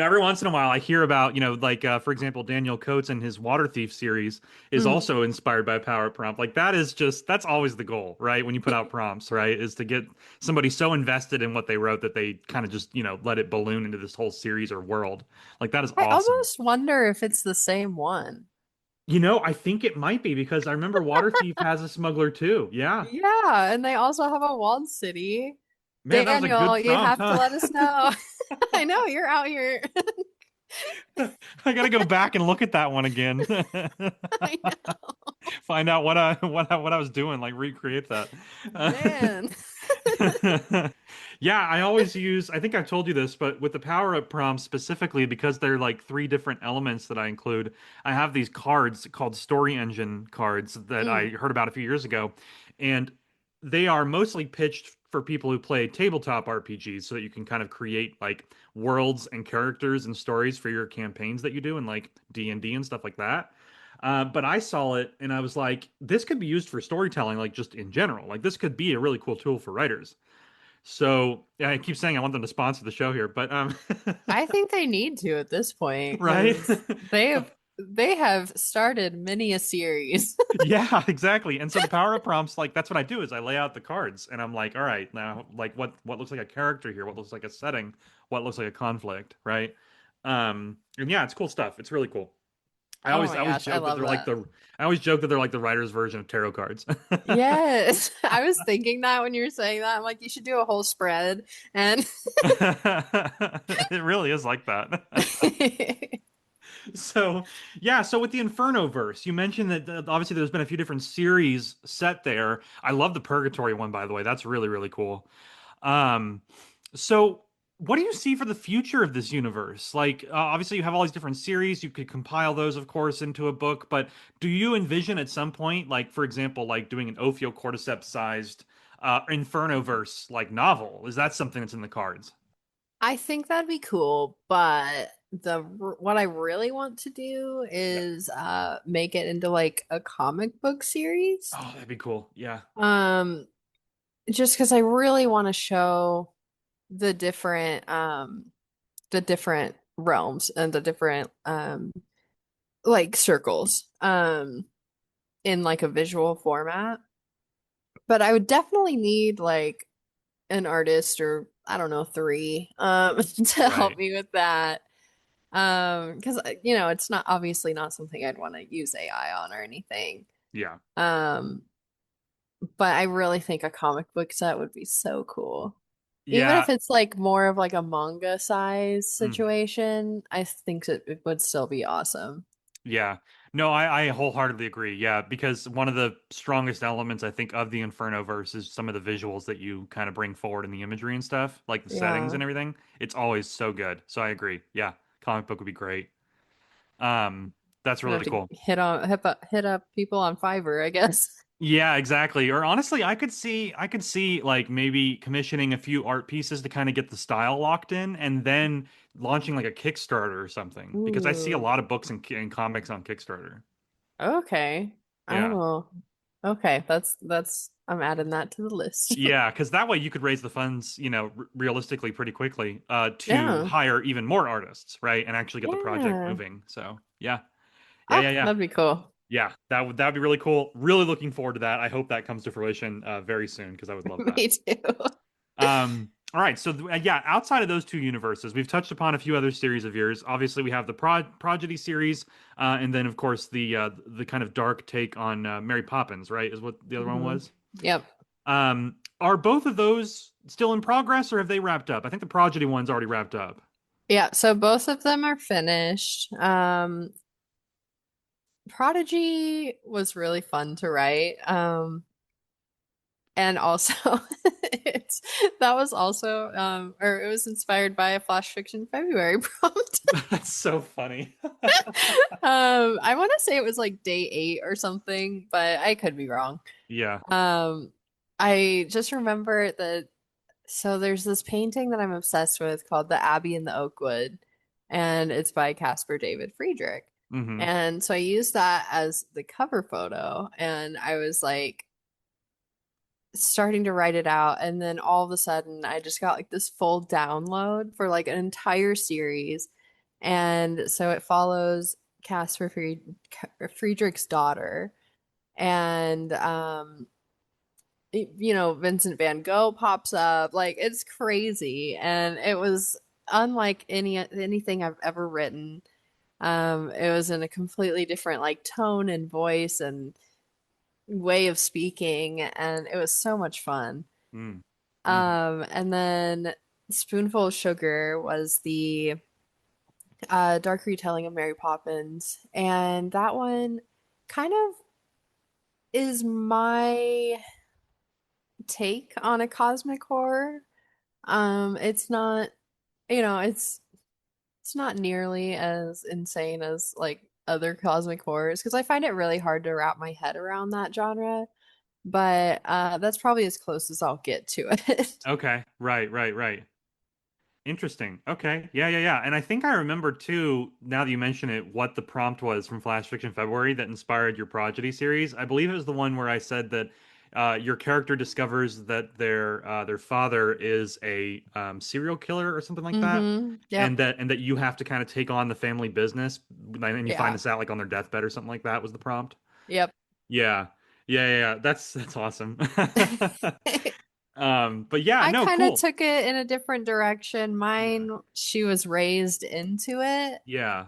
every once in a while I hear about, like for example, Daniel Coates and his Water Thief series is Mm. also inspired by Power Prompt. Like that's always the goal, right? When you put out prompts, right? Is to get somebody so invested in what they wrote that they kind of just, let it balloon into this whole series or world. Like that is I awesome. almost wonder if it's the same one. I think it might be because I remember Water Thief has a smuggler too. Yeah. Yeah, and they also have a walled city. Man, that was a Daniel, good you prompt, have to huh? let us know. I know you're out here. I gotta go back and look at that one again. I Find out what I was doing, like recreate that. know. Man. Yeah, I always use, I think I've told you this, but with the power up prompts specifically, because they're like three different elements that I include, I have these cards called story engine cards that I Mm. heard about a few years ago. And they are mostly pitched for people who play tabletop RPGs so that you can kind of create like worlds and characters and stories for your campaigns that you do in like D&D and stuff like that. But I saw it and I was like, this could be used for storytelling, like just in general. Like this could be a really cool tool for writers. So yeah, I keep saying I want them to sponsor the show here, but I think they need to at this point right? because they have started many a series. Yeah, exactly. And so the power up prompts, like that's what I do is I lay out the cards and I'm like, all right, now like what looks like a character here, what looks like a setting, what looks like a conflict, right? And yeah, it's cool stuff. It's really cool. I Oh always my I always gosh, I joke that love they're like that. the I always joke that they're like the writer's version of tarot cards. Yes, I was thinking that when you were saying that. I'm like, you should do a whole spread and It really is like that. So, yeah, so with the Inferno verse, you mentioned that obviously there's been a few different series set there. I love the Purgatory one, by the way. That's really, really cool. Um, so what do you see for the future of this universe? Like, obviously you have all these different series. You could compile those, of course, into a book, but do you envision at some point, like, for example, like doing an Ophiocordyceps-sized Inferno verse, like novel? Is that something that's in the cards? I think that'd be cool, but what I really want to do Yeah. is make it into like a comic book series. Oh, that'd be cool. Yeah. Um just because I really want to show the different realms and the different like circles in like a visual format. But I would definitely need like an artist or I don't know, three to help Right. me with that. Because you know, it's not obviously not something I'd want to use AI on or anything. Yeah. Um, but I really think a comic book set would be so cool. Even Yeah. if it's like more of like a manga size Mhm. situation, I think it would still be awesome. Yeah. No, I wholeheartedly agree. Yeah, because one of the strongest elements I think of the Inferno verse is some of the visuals that you kind of bring forward in the imagery and stuff, like the settings Yeah. and everything. It's always so good. So I agree. Yeah, comic book would be great. Um, that's I really, have really to cool. hit up people on Fiverr, I guess. Yeah, exactly. Or honestly, I could see like maybe commissioning a few art pieces to kind of get the style locked in and then launching like a Kickstarter or something because I see a Ooh. lot of books and comics on Kickstarter. Okay. I Yeah. will. Okay, that's I'm adding that to the list. Yeah, because that way you could raise the funds, realistically pretty quickly, to Yeah. hire even more artists, right? And actually get the project Yeah. moving. So yeah. Yeah, yeah, Ah, yeah. that'd be cool. Yeah, that would be really cool. Really looking forward to that. I hope that comes to fruition very soon because I would love that. Me too. All right, so yeah, outside of those two universes, we've touched upon a few other series of yours. Obviously, we have the Prodigy series, and then of course the kind of dark take on Mary Poppins, right? Is what the other one Hmm. was. Yep. Are both of those still in progress, or have they wrapped up? I think the Prodigy one's already wrapped up. Yeah, so both of them are finished. Prodigy was really fun to write. And also it's that was also or it was inspired by a Flash Fiction February prompt. That's so funny. I want to say it was like day 8 or something, but I could be wrong. Yeah. Um, I just remember that so there's this painting that I'm obsessed with called The Abbey in the Oakwood, and it's by Caspar David Friedrich. Hmm. And so I used that as the cover photo, and I was like starting to write it out, and then all of a sudden I just got like this full download for like an entire series. And so it follows Friedrich's daughter, and you know, Vincent van Gogh pops up. Like it's crazy, and it was unlike anything I've ever written. It was in a completely different like tone and voice and way of speaking, and it was so much fun. Mm. Hmm. And then Spoonful of Sugar was the dark retelling of Mary Poppins, and that one kind of is my take on a cosmic horror. It's not, you know, it's not nearly as insane as like other cosmic horrors because I find it really hard to wrap my head around that genre. But that's probably as close as I'll get to it. Okay. Right, right, right. Interesting. Okay. Yeah, yeah, yeah. And I think I remember too, now that you mention it, what the prompt was from Flash Fiction February that inspired your Prodigy series. I believe it was the one where I said that your character discovers that their father is a serial killer or something like that, and Yep. that you have to kind of take on the family business, and you find Yeah. this out like on their deathbed or something like that was the prompt. Yep. Yeah. Yeah, yeah, yeah. That's awesome. But yeah, I no, kind of cool. took it in a different direction. Yeah. Mine, she was raised into it. Yeah.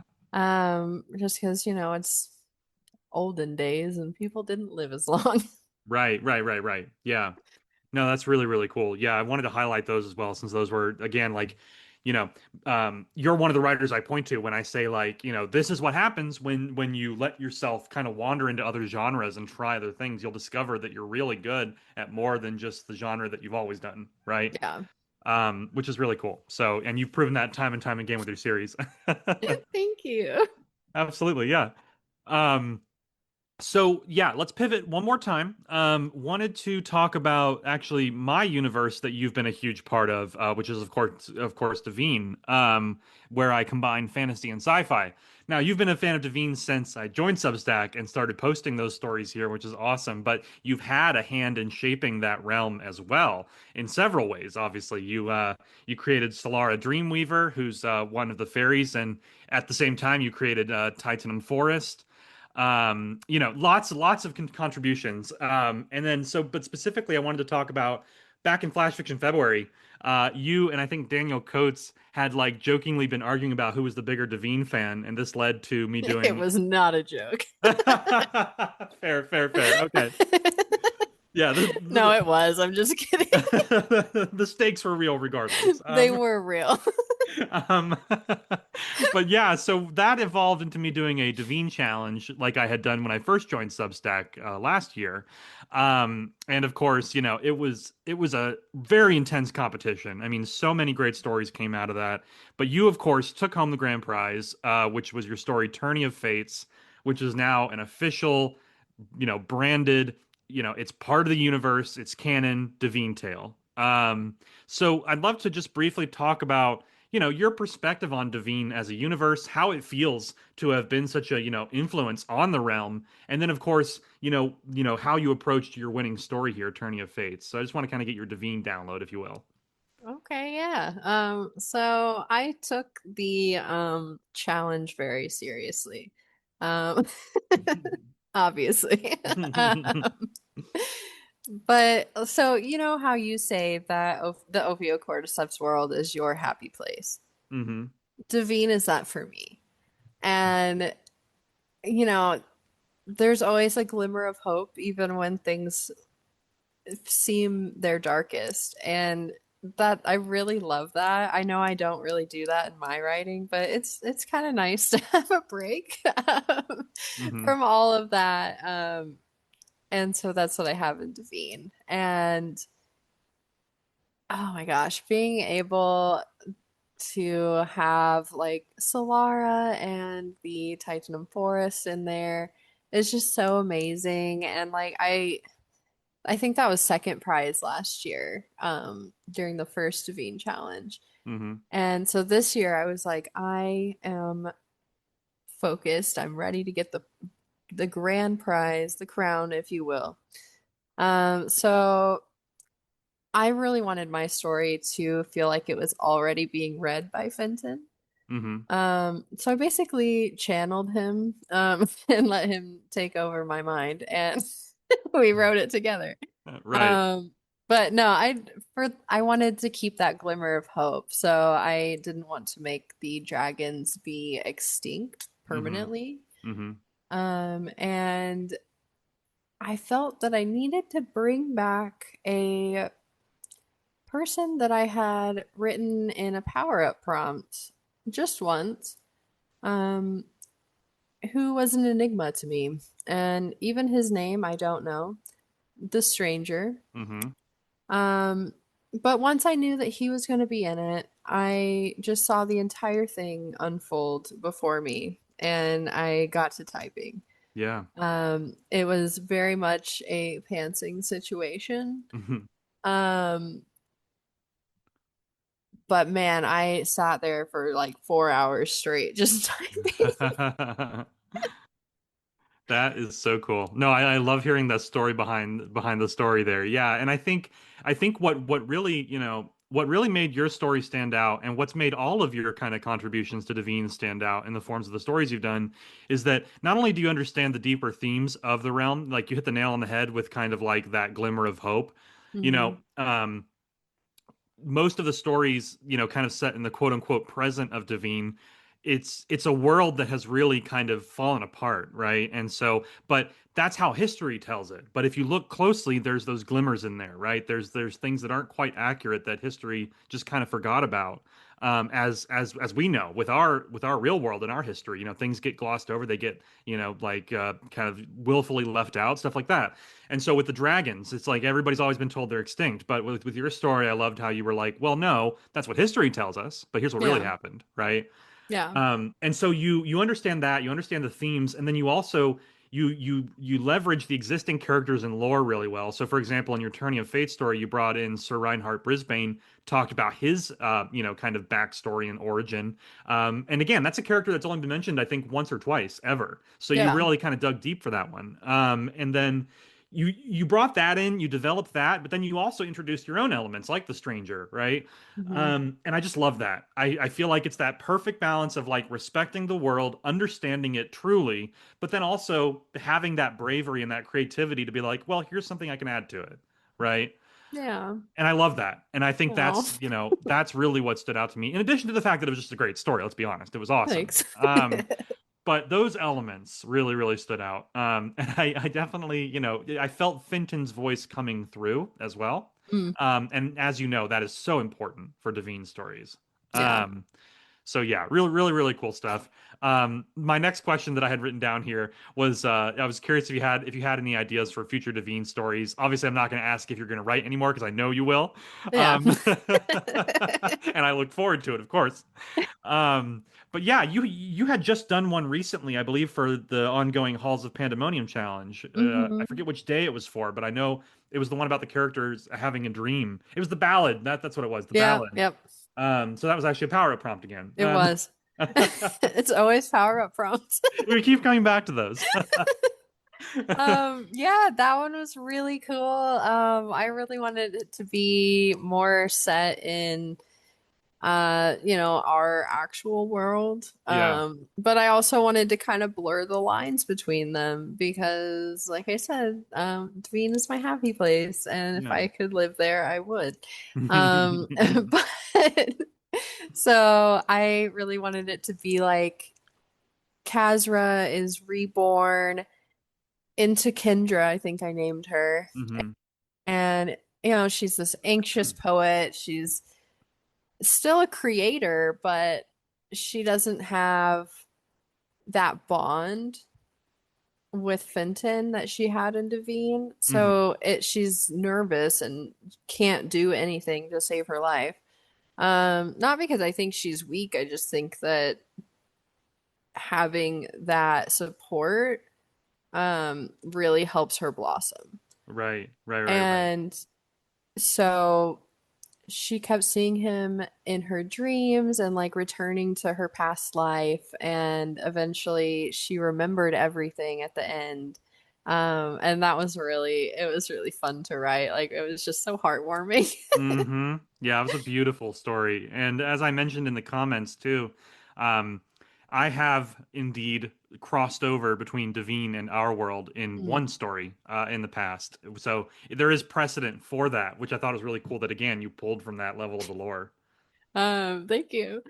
Just because, you know, it's olden days and people didn't live as long. Right, right, right, right. Yeah. No, that's really, really cool. Yeah, I wanted to highlight those as well, since those were, again, like, you know, you're one of the writers I point to when I say, like, this is what happens when you let yourself kind of wander into other genres and try other things. You'll discover that you're really good at more than just the genre that you've always done, right? Yeah. Which is really cool. So, and you've proven that time and time again with your series. Thank you. Absolutely, yeah. Um, So yeah, let's pivot one more time. Wanted to talk about actually my universe that you've been a huge part of, which is of course, Devine, where I combine fantasy and sci-fi. Now, you've been a fan of Devine since I joined Substack and started posting those stories here, which is awesome. But you've had a hand in shaping that realm as well in several ways. Obviously, you created Solara Dreamweaver, who's one of the fairies, and at the same time, you created Titanum Forest. Lots of contributions. And then but specifically I wanted to talk about back in Flash Fiction February, you and I think Daniel Coates had like jokingly been arguing about who was the bigger Devine fan, and this led to me It doing. was not a joke. Fair, fair, fair. Okay. Yeah, No, it was. I'm just kidding. the stakes were real regardless. They were real. Um, but yeah, so that evolved into me doing a Devine challenge like I had done when I first joined Substack last year. And of course, it was a very intense competition. I mean, so many great stories came out of that. But you, of course, took home the grand prize, which was your story Tourney of Fates, which is now an official, branded, it's part of the universe, it's canon, Devine tale. So I'd love to just briefly talk about your perspective on Devine as a universe, how it feels to have been such a, influence on the realm, and then of course, how you approached your winning story here, Tourney of Fates. So I just want to kind of get your Devine download, if you will. Okay, yeah. So I took the challenge very seriously. Um, obviously. But so you know how you say that the Ophiocordyceps world is your happy place. Hmm. Devine is that for me. And you know, there's always a glimmer of hope even when things seem their darkest. And that I really love that. I know I don't really do that in my writing, but it's kind of nice to have a break Hmm. from all of that. And so that's what I have in Devine. And oh my gosh, being able to have like Solara and the Titanum Forest in there is just so amazing. And like I think that was second prize last year, during the first Devine challenge. Hmm. And so this year I was like, I am focused. I'm ready to get the grand prize, the crown, if you will. So I really wanted my story to feel like it was already being read by Fenton. Hmm. So I basically channeled him, and let him take over my mind, and we wrote it together. Right. Um, but no, I wanted to keep that glimmer of hope, so I didn't want to make the dragons be extinct Hmm. permanently. Hmm. And I felt that I needed to bring back a person that I had written in a power-up prompt just once, um, who was an enigma to me. And even his name, I don't know. The Stranger. Hmm. Um, but once I knew that he was going to be in it, I just saw the entire thing unfold before me, and I got to typing. Yeah. It was very much a pantsing situation. Hmm. Um, but man, I sat there for like 4 hours straight just typing. That is so cool. No, I love hearing that story behind the story there. Yeah, and I think what really, what really made your story stand out and what's made all of your kind of contributions to Devine stand out in the forms of the stories you've done is that not only do you understand the deeper themes of the realm, like you hit the nail on the head with kind of like that glimmer of hope, you know, Mhm. most of the stories, kind of set in the quote unquote present of Devine, it's a world that has really kind of fallen apart, right? And so, but that's how history tells it. But if you look closely, there's those glimmers in there, right? There's things that aren't quite accurate that history just kind of forgot about. As we know with our real world and our history, things get glossed over. They get like kind of willfully left out, stuff like that. And so with the dragons, it's like everybody's always been told they're extinct. But with your story, I loved how you were like, well, no, that's what history tells us, but here's what really Yeah. happened, right? Yeah. And so you understand that, you understand the themes, and then you also you leverage the existing characters and lore really well. So, for example, in your Tourney of Fate story, you brought in Sir Reinhardt Brisbane, talked about his kind of backstory and origin. And again, that's a character that's only been mentioned, I think, once or twice ever. So you Yeah. really kind of dug deep for that one. And then you brought that in, you developed that, but then you also introduced your own elements like the stranger, right? Mhm. And I just love that. I feel like it's that perfect balance of like respecting the world, understanding it truly, but then also having that bravery and that creativity to be like, well, here's something I can add to it, right? Yeah. And I love that. And I think Oh, that's, that's really what stood out to me. In addition to the fact that it was just a great story, let's be honest, it was awesome. thanks. But those elements really, really stood out. And I definitely, I felt Finton's voice coming through as well. Mm, And as you know, that is so important for Devine stories. yeah. Um, so yeah, really, really, really cool stuff. My next question that I had written down here was I was curious if you had any ideas for future Devine stories. Obviously, I'm not going to ask if you're going to write anymore because I know you will, Yeah. and I look forward to it, of course. Um, but yeah, you had just done one recently, I believe, for the ongoing Halls of Pandemonium challenge. I hmm forget which day it was for, but I know it was the one about the characters having a dream. It was the ballad. That's what it was, the Yeah. ballad. Yep. So that was actually a power up prompt again. It was. It's always power up prompts. We keep coming back to those. Yeah, that one was really cool. I really wanted it to be more set in our actual world. Yeah. But I also wanted to kind of blur the lines between them because, like I said, Dveen is my happy place, and if Yeah. I could live there, I would. But so I really wanted it to be like Kazra is reborn into Kendra, I think I named her. hmm And, she's this anxious poet. She's still a creator, but she doesn't have that bond with Fenton that she had in Devine. hmm So she's nervous and can't do anything to save her life. Not because I think she's weak, I just think that having that support really helps her blossom. Right. Right. Right. Right. And so she kept seeing him in her dreams and like returning to her past life, and eventually she remembered everything at the end. And it was really fun to write. Like it was just so heartwarming. Yeah, it was a beautiful story. And as I mentioned in the comments too, um, I have indeed crossed over between Devine and our world in Mm. one story in the past. So there is precedent for that, which I thought was really cool that again you pulled from that level of the lore. Thank you.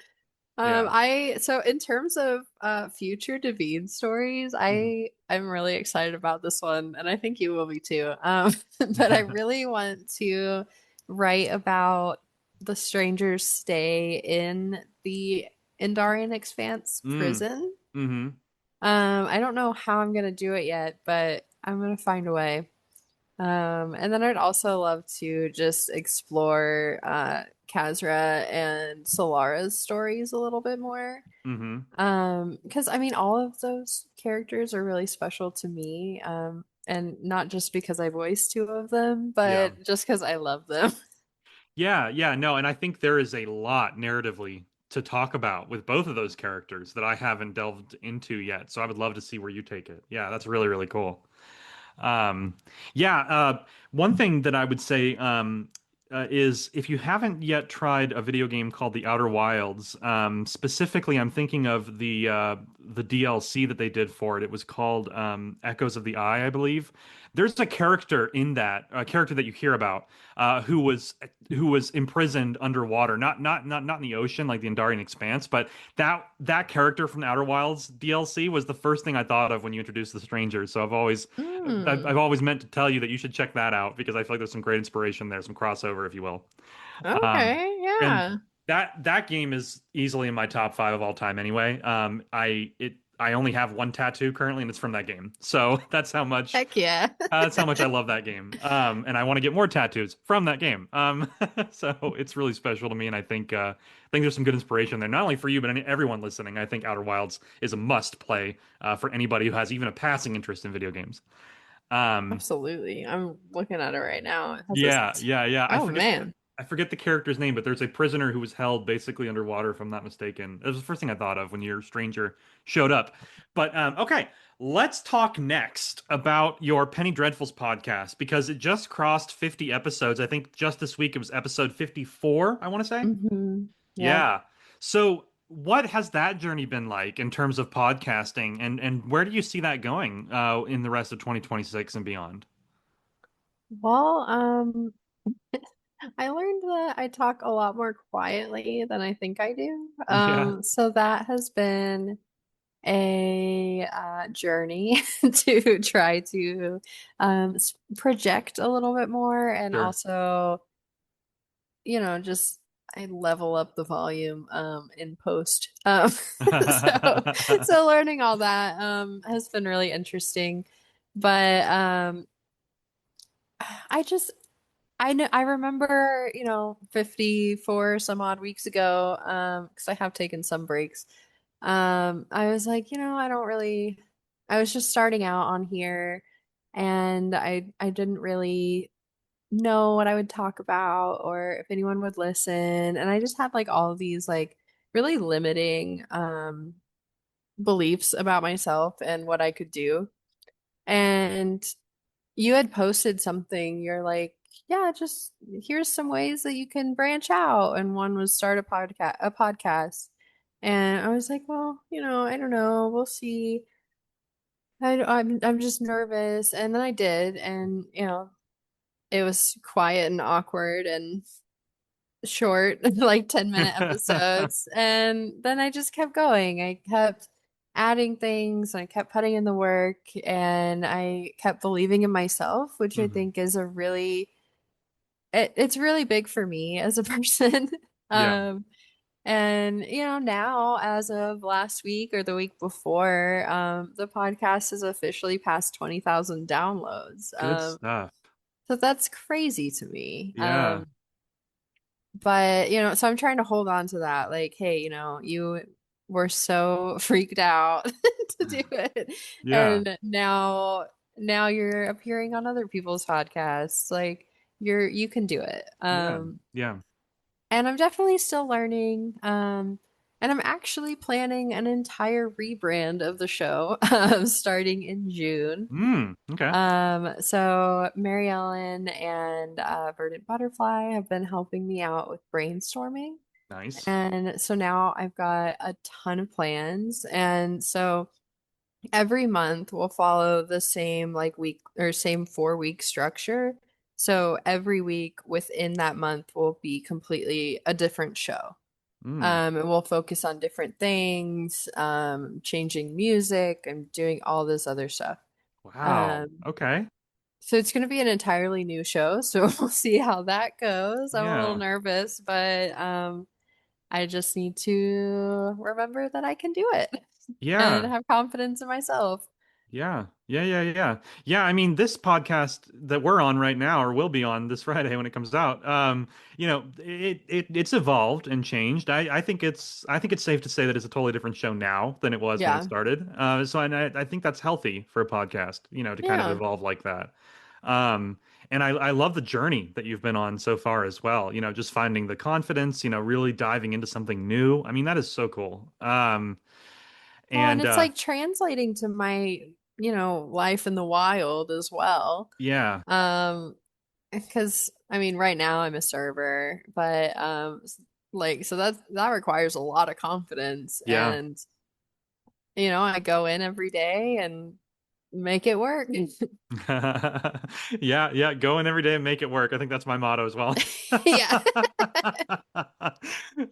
Yeah. So in terms of future Devine stories, Mhm. I'm really excited about this one, and I think you will be too. But I really want to write about the stranger's stay in the Indarian Expanse Mm. prison. Mm-hmm. I don't know how I'm gonna do it yet, but I'm gonna find a way. And then I'd also love to just explore Kazra and Solara's stories a little bit more. Mm-hmm. Because I mean, all of those characters are really special to me. And not just because I voiced two of them, Yeah. but just because I love them. Yeah, yeah, no, and I think there is a lot narratively to talk about with both of those characters that I haven't delved into yet. So I would love to see where you take it. Yeah, that's really, really cool. Um, yeah, one thing that I would say is if you haven't yet tried a video game called The Outer Wilds, specifically, I'm thinking of the DLC that they did for it. It was called Echoes of the Eye, I believe. There's a character in that, a character that you hear about, who was imprisoned underwater, not in the ocean like the Andarian Expanse, but that character from the Outer Wilds DLC was the first thing I thought of when you introduced the stranger. So I've Mm, always meant to tell you that you should check that out because I feel like there's some great inspiration there, some crossover, if you will. Um, okay, and yeah. that game is easily in my top five of all time anyway. I only have one tattoo currently, and it's from that game. So Heck yeah. that's how much I love that game. And I want to get more tattoos from that game. So it's really special to me, and I think there's some good inspiration there, not only for you but everyone listening. I think Outer Wilds is a must play for anybody who has even a passing interest in video games. Um, Absolutely. I'm looking at it right now. It has yeah, this. yeah, yeah. Oh man. I forget the character's name, but there's a prisoner who was held basically underwater, if I'm not mistaken. It was the first thing I thought of when your stranger showed up. But okay, let's talk next about your Penny Dreadfuls podcast because it just crossed 50 episodes. I think just this week it was episode 54, I want to say. Yeah. Yeah. So what has that journey been like in terms of podcasting and where do you see that going in the rest of 2026 and beyond? Well, I learned that I talk a lot more quietly than I think I do. Yeah, So that has been a journey to try to project a little bit more and sure. also, just I level up the volume in post. So learning all that has been really interesting. But I just I know I remember, 54 some odd weeks ago, because I have taken some breaks. I was like, I don't really I was just starting out on here and I didn't really know what I would talk about or if anyone would listen. And I just had like all of these like really limiting beliefs about myself and what I could do. And you had posted something, you're like, yeah, just here's some ways that you can branch out. And one was start a podcast. And I was like, well, I don't know. We'll see. I'm just nervous. And then I did, and it was quiet and awkward and short, like 10-minute episodes. And then I just kept going. I kept adding things, and I kept putting in the work, and I kept believing in myself, which I Hmm. think is it's really big for me as a person. Yeah, Um, and now as of last week or the week before, the podcast has officially passed 20,000 downloads. good stuff. So that's crazy to me. Yeah, But so I'm trying to hold on to that. Like, hey, you were so freaked out to do it, yeah, and now you're appearing on other people's podcasts. Like, you can do it. yeah, yeah. And I'm definitely still learning. And I'm actually planning an entire rebrand of the show, starting in June. Okay, So Mary Ellen and Verdant Butterfly have been helping me out with brainstorming. nice. And so now I've got a ton of plans. And so every month we'll follow the same like week or same 4-week structure. So every week within that month will be completely a different show. Mm, And we'll focus on different things, changing music and doing all this other stuff. wow. Um, Okay. so it's going to be an entirely new show, so we'll see how that goes. I'm a little Yeah, nervous, but I just need to remember that I can do it and yeah. have confidence in myself. Yeah. Yeah, yeah, yeah. Yeah, I mean, this podcast that we're on right now or will be on this Friday when it comes out, it's evolved and changed. I think it's safe to say that it's a totally different show now than it was when it Yeah. started. I think that's healthy for a podcast, to kind of Yeah. evolve like that. Um, and I love the journey that you've been on so far as well, just finding the confidence, really diving into something new. I mean, that is so cool. Well, and And it's like translating to my, life in the wild as well. yeah, Because I mean, right now I'm a server, but like so that requires a lot of confidence, yeah. and I go in every day and make it work. Yeah, yeah, go in every day and make it work. I think that's my motto as well. Yeah.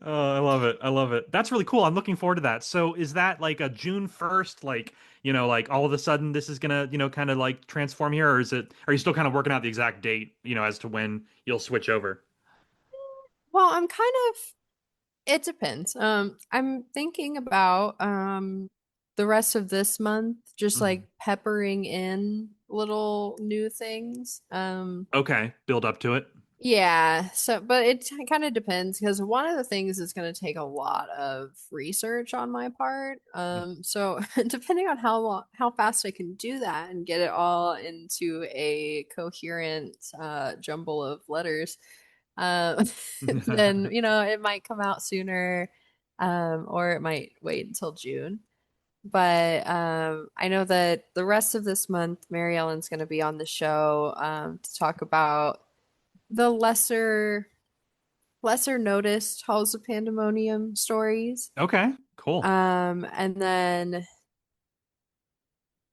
Oh, I love it. I love it. That's really cool. I'm looking forward to that. So is that like a June 1st, like, like all of a sudden this is gonna, kind of like transform here, or are you still kind of working out the exact date, as to when you'll switch over? Well, I'm kind of it depends. I'm thinking about the rest of this month just Mhm. like peppering in little new things. Okay, build up to it. Yeah, so but it kind of depends because one of the things is going to take a lot of research on my part. So depending on how fast I can do that and get it all into a coherent jumble of letters, um, then it might come out sooner, or it might wait until June. But I know that the rest of this month, Mary Ellen's going to be on the show to talk about the lesser noticed Halls of Pandemonium stories. Okay, cool. And then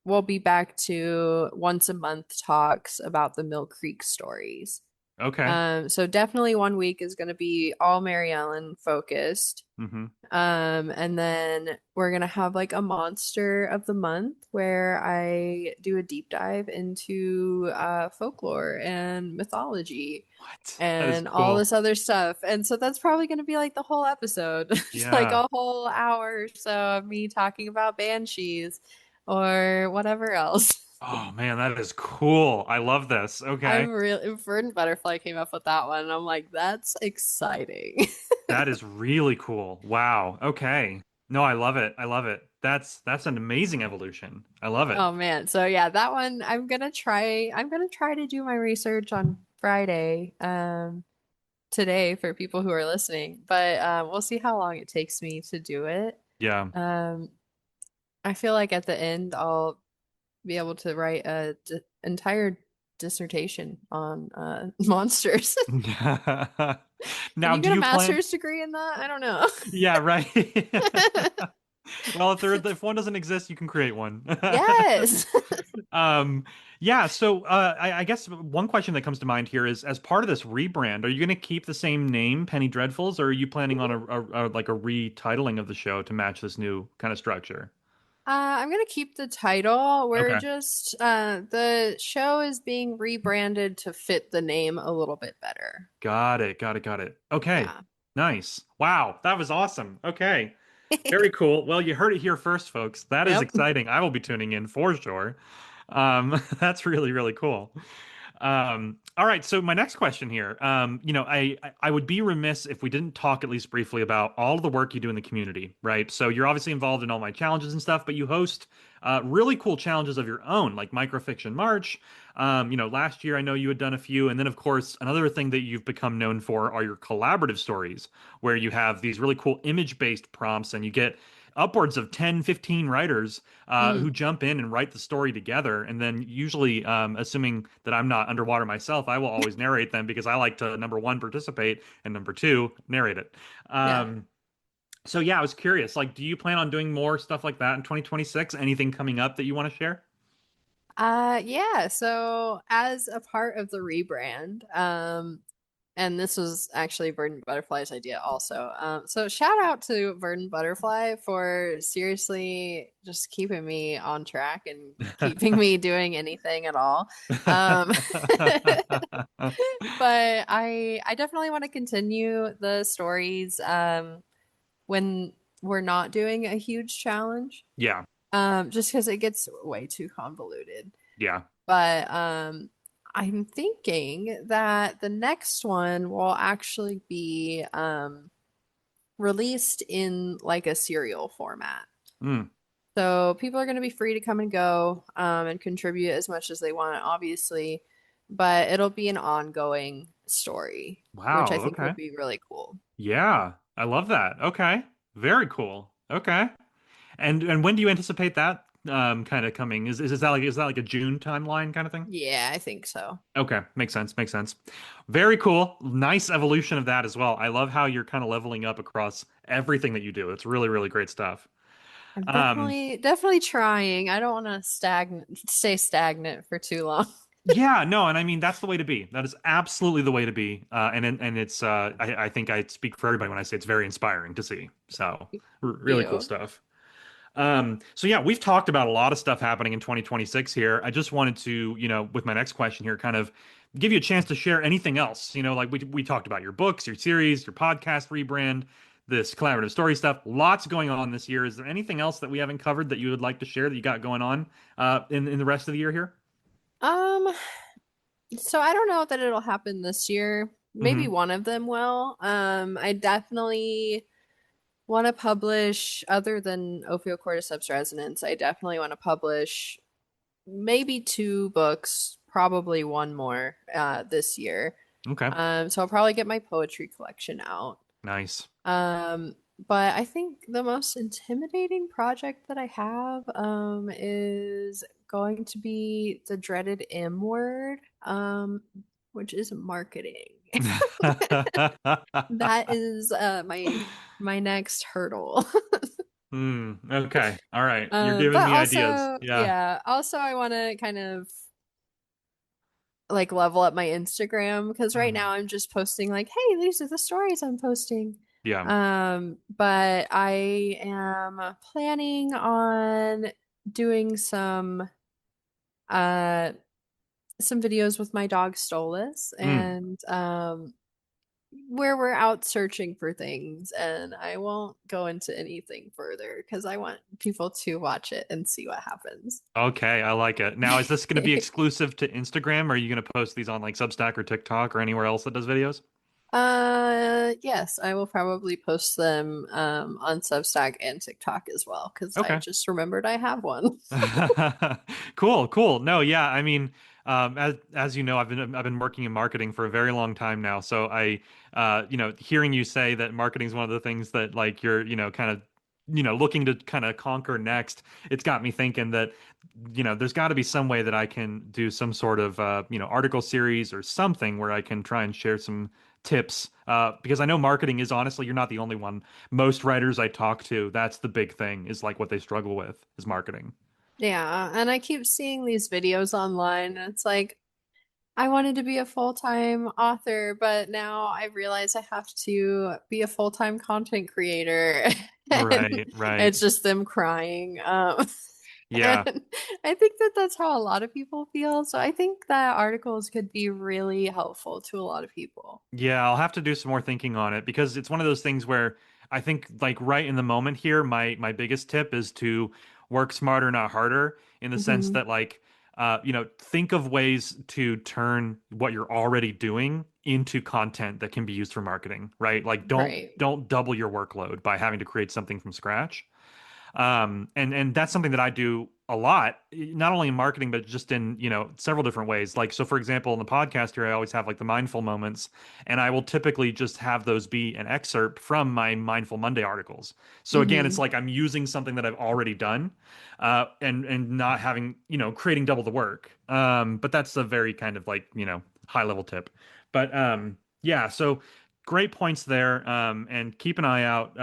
we'll be back to once a month talks about the Mill Creek stories. Okay. So definitely one week is going to be all Mary Ellen focused. Mm-hmm. And then we're gonna have like a monster of the month where I do a deep dive into folklore and mythology What? That is and all cool. this other stuff. And so that's probably gonna be like the whole episode. It's like Yeah. a whole hour or so of me talking about banshees or whatever else. Oh man, that is cool. I love this. Okay. I'm really Verdant Butterfly came up with that one, and I'm like, that's exciting. That is really cool. Wow. Okay. No, I love it. I love it. That's an amazing evolution. I love it. Oh man. So yeah, that one I'm gonna try to do my research on Friday today for people who are listening. But we'll see how long it takes me to do it. Yeah. Um I feel like at the end I'll be able to write a entire dissertation on monsters. Can Now, you do get a you plan? master's degree in that? I don't know. Yeah, right. Well, if one doesn't exist, you can create one. Yes. Um, yeah, so I guess one question that comes to mind here is, as part of this rebrand, are you going to keep the same name, Penny Dreadfuls, or are you planning on like a retitling of the show to match this new kind of structure? I'm gonna keep the title. We're Okay. just the show is being rebranded to fit the name a little bit better. Got it. Got it. Got it. Okay. Yeah. Nice. Wow, that was awesome. Okay. Very cool. Well, you heard it here first, folks. That is Yep. exciting. I will be tuning in for sure. That's really, really cool. All right, so my next question here, I would be remiss if we didn't talk at least briefly about all of the work you do in the community, right? So you're obviously involved in all my challenges and stuff, but you host really cool challenges of your own, like Microfiction March. Last year I know you had done a few, and then of course another thing that you've become known for are your collaborative stories, where you have these really cool image-based prompts, and you get upwards of 10, 15 writers who Mm. jump in and write the story together. And then usually, assuming that I'm not underwater myself, I will always narrate them because I like to, number one, participate, and number two, narrate it. Yeah. So yeah, I was curious, like, do you plan on doing more stuff like that in 2026? Anything coming up that you want to share? Yeah, so as a part of the rebrand, and this was actually Verdant Butterfly's idea also. So shout out to Verdant Butterfly for seriously just keeping me on track and keeping me doing anything at all. Um, but I definitely want to continue the stories when we're not doing a huge challenge. Yeah, Just because it gets way too convoluted. yeah. But I'm thinking that the next one will actually be released in like a serial format. Mm. So people are going to be free to come and go and contribute as much as they want, obviously, but it'll be an ongoing story, which I Wow, think will okay. be really cool. Yeah, I love that. Okay. Very cool. Okay. And when do you anticipate that kind of coming? Is that like a June timeline kind of thing? Yeah, I think so. Okay, makes sense, makes sense. Very cool. Nice evolution of that as well. I love how you're kind of leveling up across everything that you do. It's really, really great stuff. I'm Um, definitely trying. I don't want to stay stagnant for too long. yeah, no, and I mean that's the way to be. That is absolutely the way to be. And it's I think I speak for everybody when I say it's very inspiring to see. So really cool You. stuff. So yeah, we've talked about a lot of stuff happening in 2026 here. I just wanted to, with my next question here, kind of give you a chance to share anything else. Like we talked about your books, your series, your podcast rebrand, this collaborative story stuff. Lots going on this year. Is there anything else that we haven't covered that you would like to share that you got going on in the rest of the year here? Um, so I don't know that it'll happen this year. Maybe Hmm. one of them will. I definitely want to publish, other than Ophiocordyceps resonans, I definitely want to publish maybe two books, probably one more this year. Okay. So I'll probably get my poetry collection out. Nice. Um, but I think the most intimidating project that I have is going to be the dreaded M word, which is marketing. That is my next hurdle. Okay. All right. You're giving But me ideas. also, Yeah. yeah, also I want to kind of like level up my Instagram because right Mhm. now I'm just posting like, hey, these are the stories I'm posting. Yeah. But I am planning on doing uh some videos with my dog Stolas Mm. and where we're out searching for things, and I won't go into anything further because I want people to watch it and see what happens. Okay, I like it. Now, is this going to be exclusive to Instagram, or are you going to post these on like Substack or TikTok or anywhere else that does videos? Yes, I will probably post them on Substack and TikTok as well because I Okay. just remembered I have one. Cool, cool. No, yeah, I mean, as you know, I've been working in marketing for a very long time now. So hearing you say that marketing is one of the things that like you're, kind of, looking to kind of conquer next, it's got me thinking that, there's got to be some way that I can do some sort of, article series or something where I can try and share some tips. Because I know marketing is honestly, you're not the only one. Most writers I talk to, that's the big thing is like what they struggle with is marketing. Yeah, and I keep seeing these videos online, and it's like, I wanted to be a full-time author, but now I realize I have to be a full-time content creator, and Right, right. it's just them crying. Yeah. And I think that that's how a lot of people feel. So I think that articles could be really helpful to a lot of people. Yeah, I'll have to do some more thinking on it because it's one of those things where I think like right in the moment here, my biggest tip is to work smarter, not harder, in the sense Hmm. that like think of ways to turn what you're already doing into content that can be used for marketing, right? Like don't Right. don't double your workload by having to create something from scratch. And that's something that I do a lot, not only in marketing, but just in, several different ways. Like, so for example, in the podcast here, I always have like the mindful moments, and I will typically just have those be an excerpt from my Mindful Monday articles. So again, it's Hmm. like I'm using something that I've already done, and not having, creating double the work. But that's a very kind of like, high level tip. But yeah, so great points there. And keep an eye out,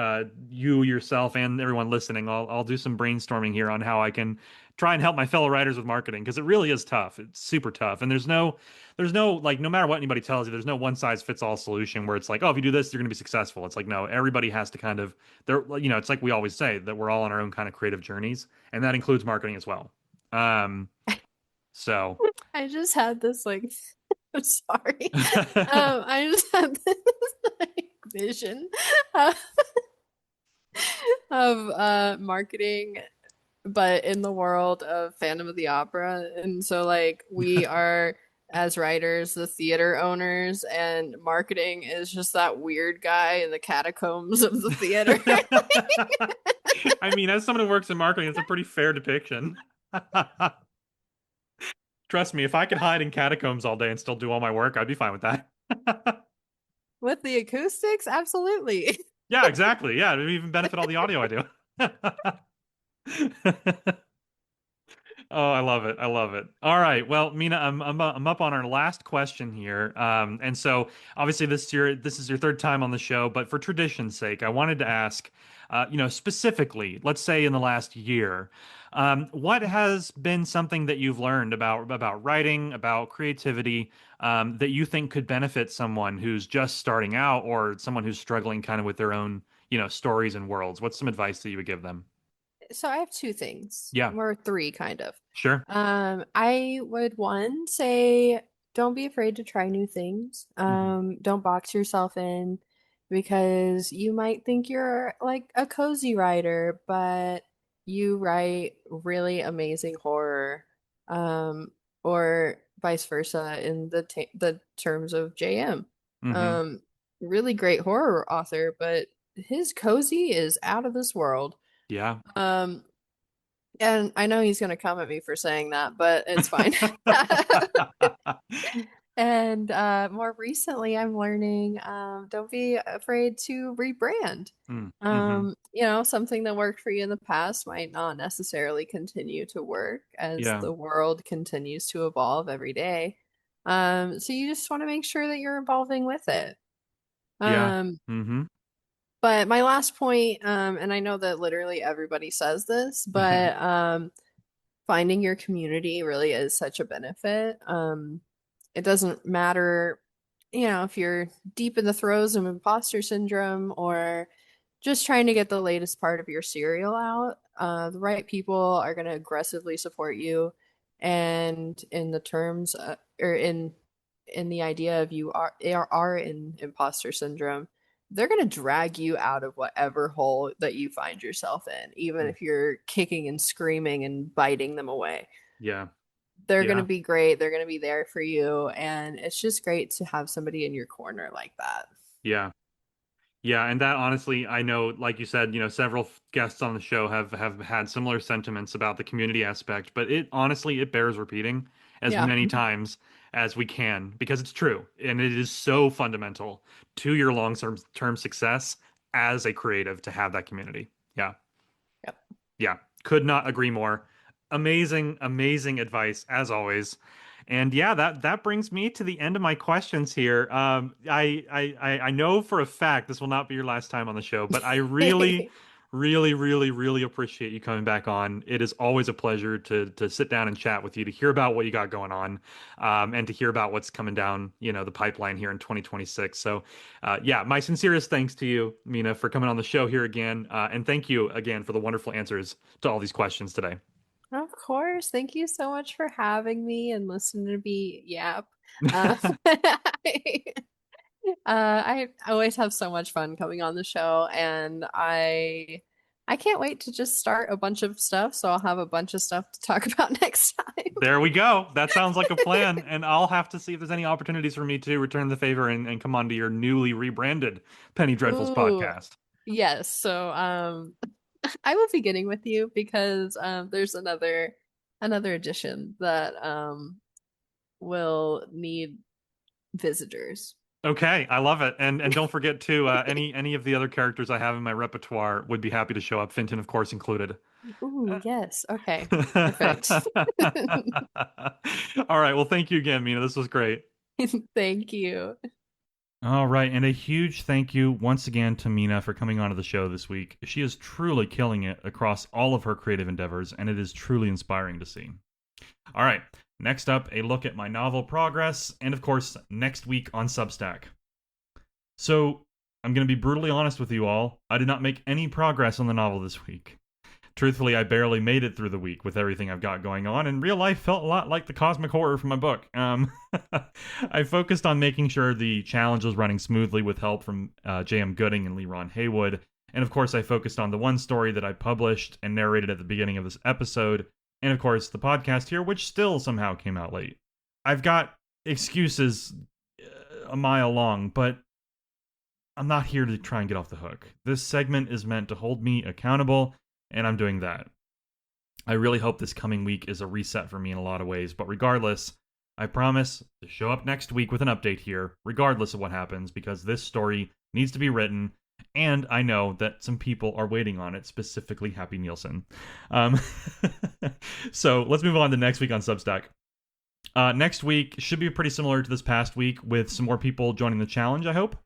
you yourself and everyone listening. I'll do some brainstorming here on how I can try and help my fellow writers with marketing because it really is tough. It's super tough, and there's no like no matter what anybody tells you, there's no one size fits all solution where it's like, oh, if you do this, you're going to be successful. It's like no, everybody has to kind of it's like we always say that we're all on our own kind of creative journeys, and that includes marketing as well. Um, so. I just had this like, I'm sorry. I just had this like vision of, marketing, but in the world of Phantom of the Opera. And so like we are as writers, the theater owners, and marketing is just that weird guy in the catacombs of the theater. I mean, as someone who works in marketing, it's a pretty fair depiction. Trust me, if I could hide in catacombs all day and still do all my work, I'd be fine with that. With the acoustics, absolutely. Yeah, exactly. Yeah, it would even benefit all the audio I do. Oh, I love it. I love it. All right. Well, Mina, I'm up on our last question here. And so obviously this is your third time on the show, but for tradition's sake, I wanted to ask, specifically, let's say in the last year, what has been something that you've learned about writing, about creativity, that you think could benefit someone who's just starting out or someone who's struggling kind of with their own, stories and worlds? What's some advice that you would give them? So I have two things, Yeah, or three kind of. sure. I would one say don't be afraid to try new things. Hmm. Don't box yourself in because you might think you're like a cozy writer, but you write really amazing horror, um, or vice versa in the terms of JM. Hmm. Um, really great horror author, but his cozy is out of this world. Yeah. Um, and I know he's gonna come at me for saying that, but it's fine. And more recently, I'm learning don't be afraid to rebrand. Mm-hmm. Something that worked for you in the past might not necessarily continue to work as Yeah. the world continues to evolve every day. So you just want to make sure that you're evolving with it. Yeah. Um, Mm-hmm. but my last point, and I know that literally everybody says this, but finding your community really is such a benefit. It doesn't matter, if you're deep in the throes of imposter syndrome or just trying to get the latest part of your cereal out. The right people are going to aggressively support you, and in the terms or in the idea of are in imposter syndrome, they're going to drag you out of whatever hole that you find yourself in, even Mm. if you're kicking and screaming and biting them away. Yeah. They're going to Yeah. be great. They're going to be there for you, and it's just great to have somebody in your corner like that. Yeah. Yeah, and that honestly, I know, like you said, several guests on the show have had similar sentiments about the community aspect, but it honestly it bears repeating as Yeah. many times as we can because it's true and it is so fundamental to your long term success as a creative to have that community. Yeah. Yep. Yeah, could not agree more. Amazing, amazing advice as always. And yeah, that brings me to the end of my questions here. I know for a fact this will not be your last time on the show, but I really, really, really, really appreciate you coming back on. It is always a pleasure to sit down and chat with you, to hear about what you got going on, and to hear about what's coming down, the pipeline here in 2026. So, yeah, my sincerest thanks to you, Mina, for coming on the show here again, and thank you again for the wonderful answers to all these questions today. Of course. Thank you so much for having me and listening to me yap. Uh, I always have so much fun coming on the show, and I can't wait to just start a bunch of stuff, so I'll have a bunch of stuff to talk about next time. There we go. That sounds like a plan. And I'll have to see if there's any opportunities for me to return the favor and come on to your newly rebranded Penny Dreadfuls Ooh, podcast. yes. So I will be getting with you because there's another edition that will need visitors. Okay, I love it. And don't forget to any of the other characters I have in my repertoire would be happy to show up, Finton, of course, included. Ooh, yes. Okay. All Perfect. right. Well, thank you again, Mina. This was great. Thank you. All right, and a huge thank you once again to Mina for coming onto the show this week. She is truly killing it across all of her creative endeavors, and it is truly inspiring to see. All right, next up, a look at my novel progress, and of course, next week on Substack. So, I'm going to be brutally honest with you all. I did not make any progress on the novel this week. Truthfully, I barely made it through the week with everything I've got going on, and real life felt a lot like the cosmic horror from my book. I focused on making sure the challenge was running smoothly with help from J.M. Gooding and Lee Ron Haywood, and of course I focused on the one story that I published and narrated at the beginning of this episode, and of course the podcast here, which still somehow came out late. I've got excuses a mile long, but I'm not here to try and get off the hook. This segment is meant to hold me accountable, and I'm doing that. I really hope this coming week is a reset for me in a lot of ways, but regardless, I promise to show up next week with an update here, regardless of what happens, because this story needs to be written, and I know that some people are waiting on it, specifically Happy Nielsen. So let's move on to next week on Substack. Next week should be pretty similar to this past week with some more people joining the challenge, I hope.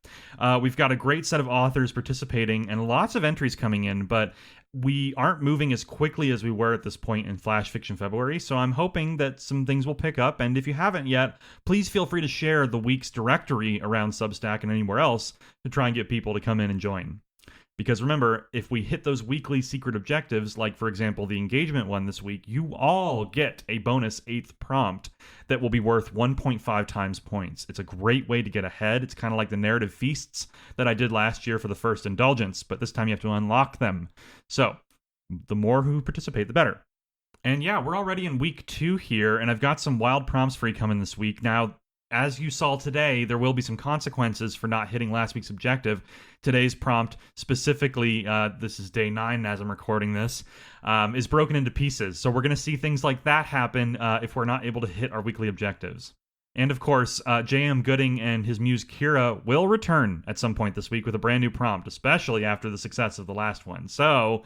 We've got a great set of authors participating and lots of entries coming in, but we aren't moving as quickly as we were at this point in Flash Fiction February, so I'm hoping that some things will pick up, and if you haven't yet, please feel free to share the week's directory around Substack and anywhere else to try and get people to come in and join. Because remember, if we hit those weekly secret objectives, like for example the engagement one this week, you all get a bonus 8th prompt that will be worth 1.5 times points. It's a great way to get ahead. It's kind of like the narrative feasts that I did last year for the first indulgence, but this time you have to unlock them. So, the more who participate, the better. And yeah, we're already in week 2 here, and I've got some wild prompts for you coming this week. Now, as you saw today, there will be some consequences for not hitting last week's objective. Today's prompt, specifically, this is day 9 as I'm recording this, is broken into pieces. So we're going to see things like that happen if we're not able to hit our weekly objectives. And of course, J.M. Gooding and his muse Kira will return at some point this week with a brand new prompt, especially after the success of the last one. So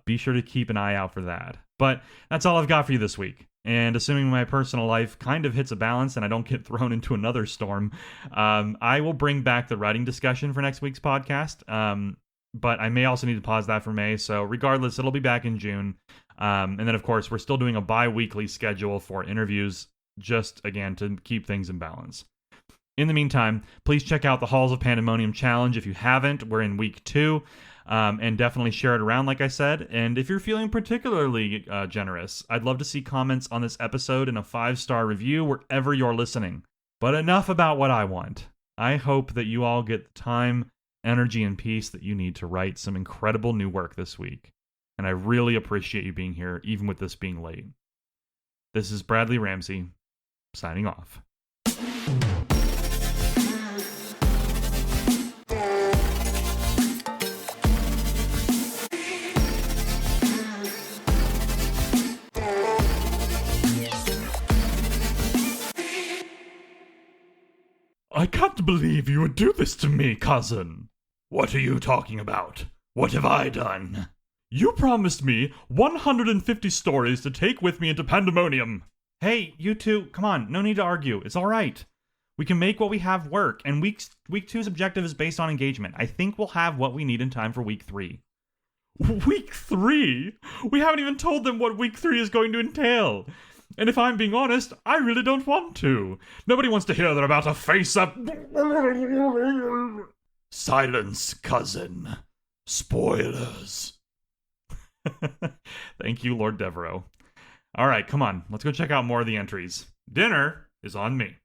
be sure to keep an eye out for that. But that's all I've got for you this week. And assuming my personal life kind of hits a balance and I don't get thrown into another storm, I will bring back the writing discussion for next week's podcast. But I may also need to pause that for May. So regardless, it'll be back in June. And then, of course, we're still doing a bi-weekly schedule for interviews just, again, to keep things in balance. In the meantime, please check out the Halls of Pandemonium challenge if you haven't. We're in week 2, and definitely share it around, like I said. And if you're feeling particularly generous, I'd love to see comments on this episode and a 5-star review wherever you're listening. But enough about what I want. I hope that you all get the time, energy, and peace that you need to write some incredible new work this week. And I really appreciate you being here, even with this being late. This is Bradley Ramsey, signing off. I can't believe you would do this to me, cousin. What are you talking about? What have I done? You promised me 150 stories to take with me into Pandemonium. Hey, you two, come on, no need to argue. It's all right. We can make what we have work, and week 2's objective is based on engagement. I think we'll have what we need in time for week 3. Week 3? We haven't even told them what week 3 is going to entail. And if I'm being honest, I really don't want to. Nobody wants to hear they're about to face up. Silence, cousin. Spoilers. Thank you, Lord Devereaux. All right, come on. Let's go check out more of the entries. Dinner is on me.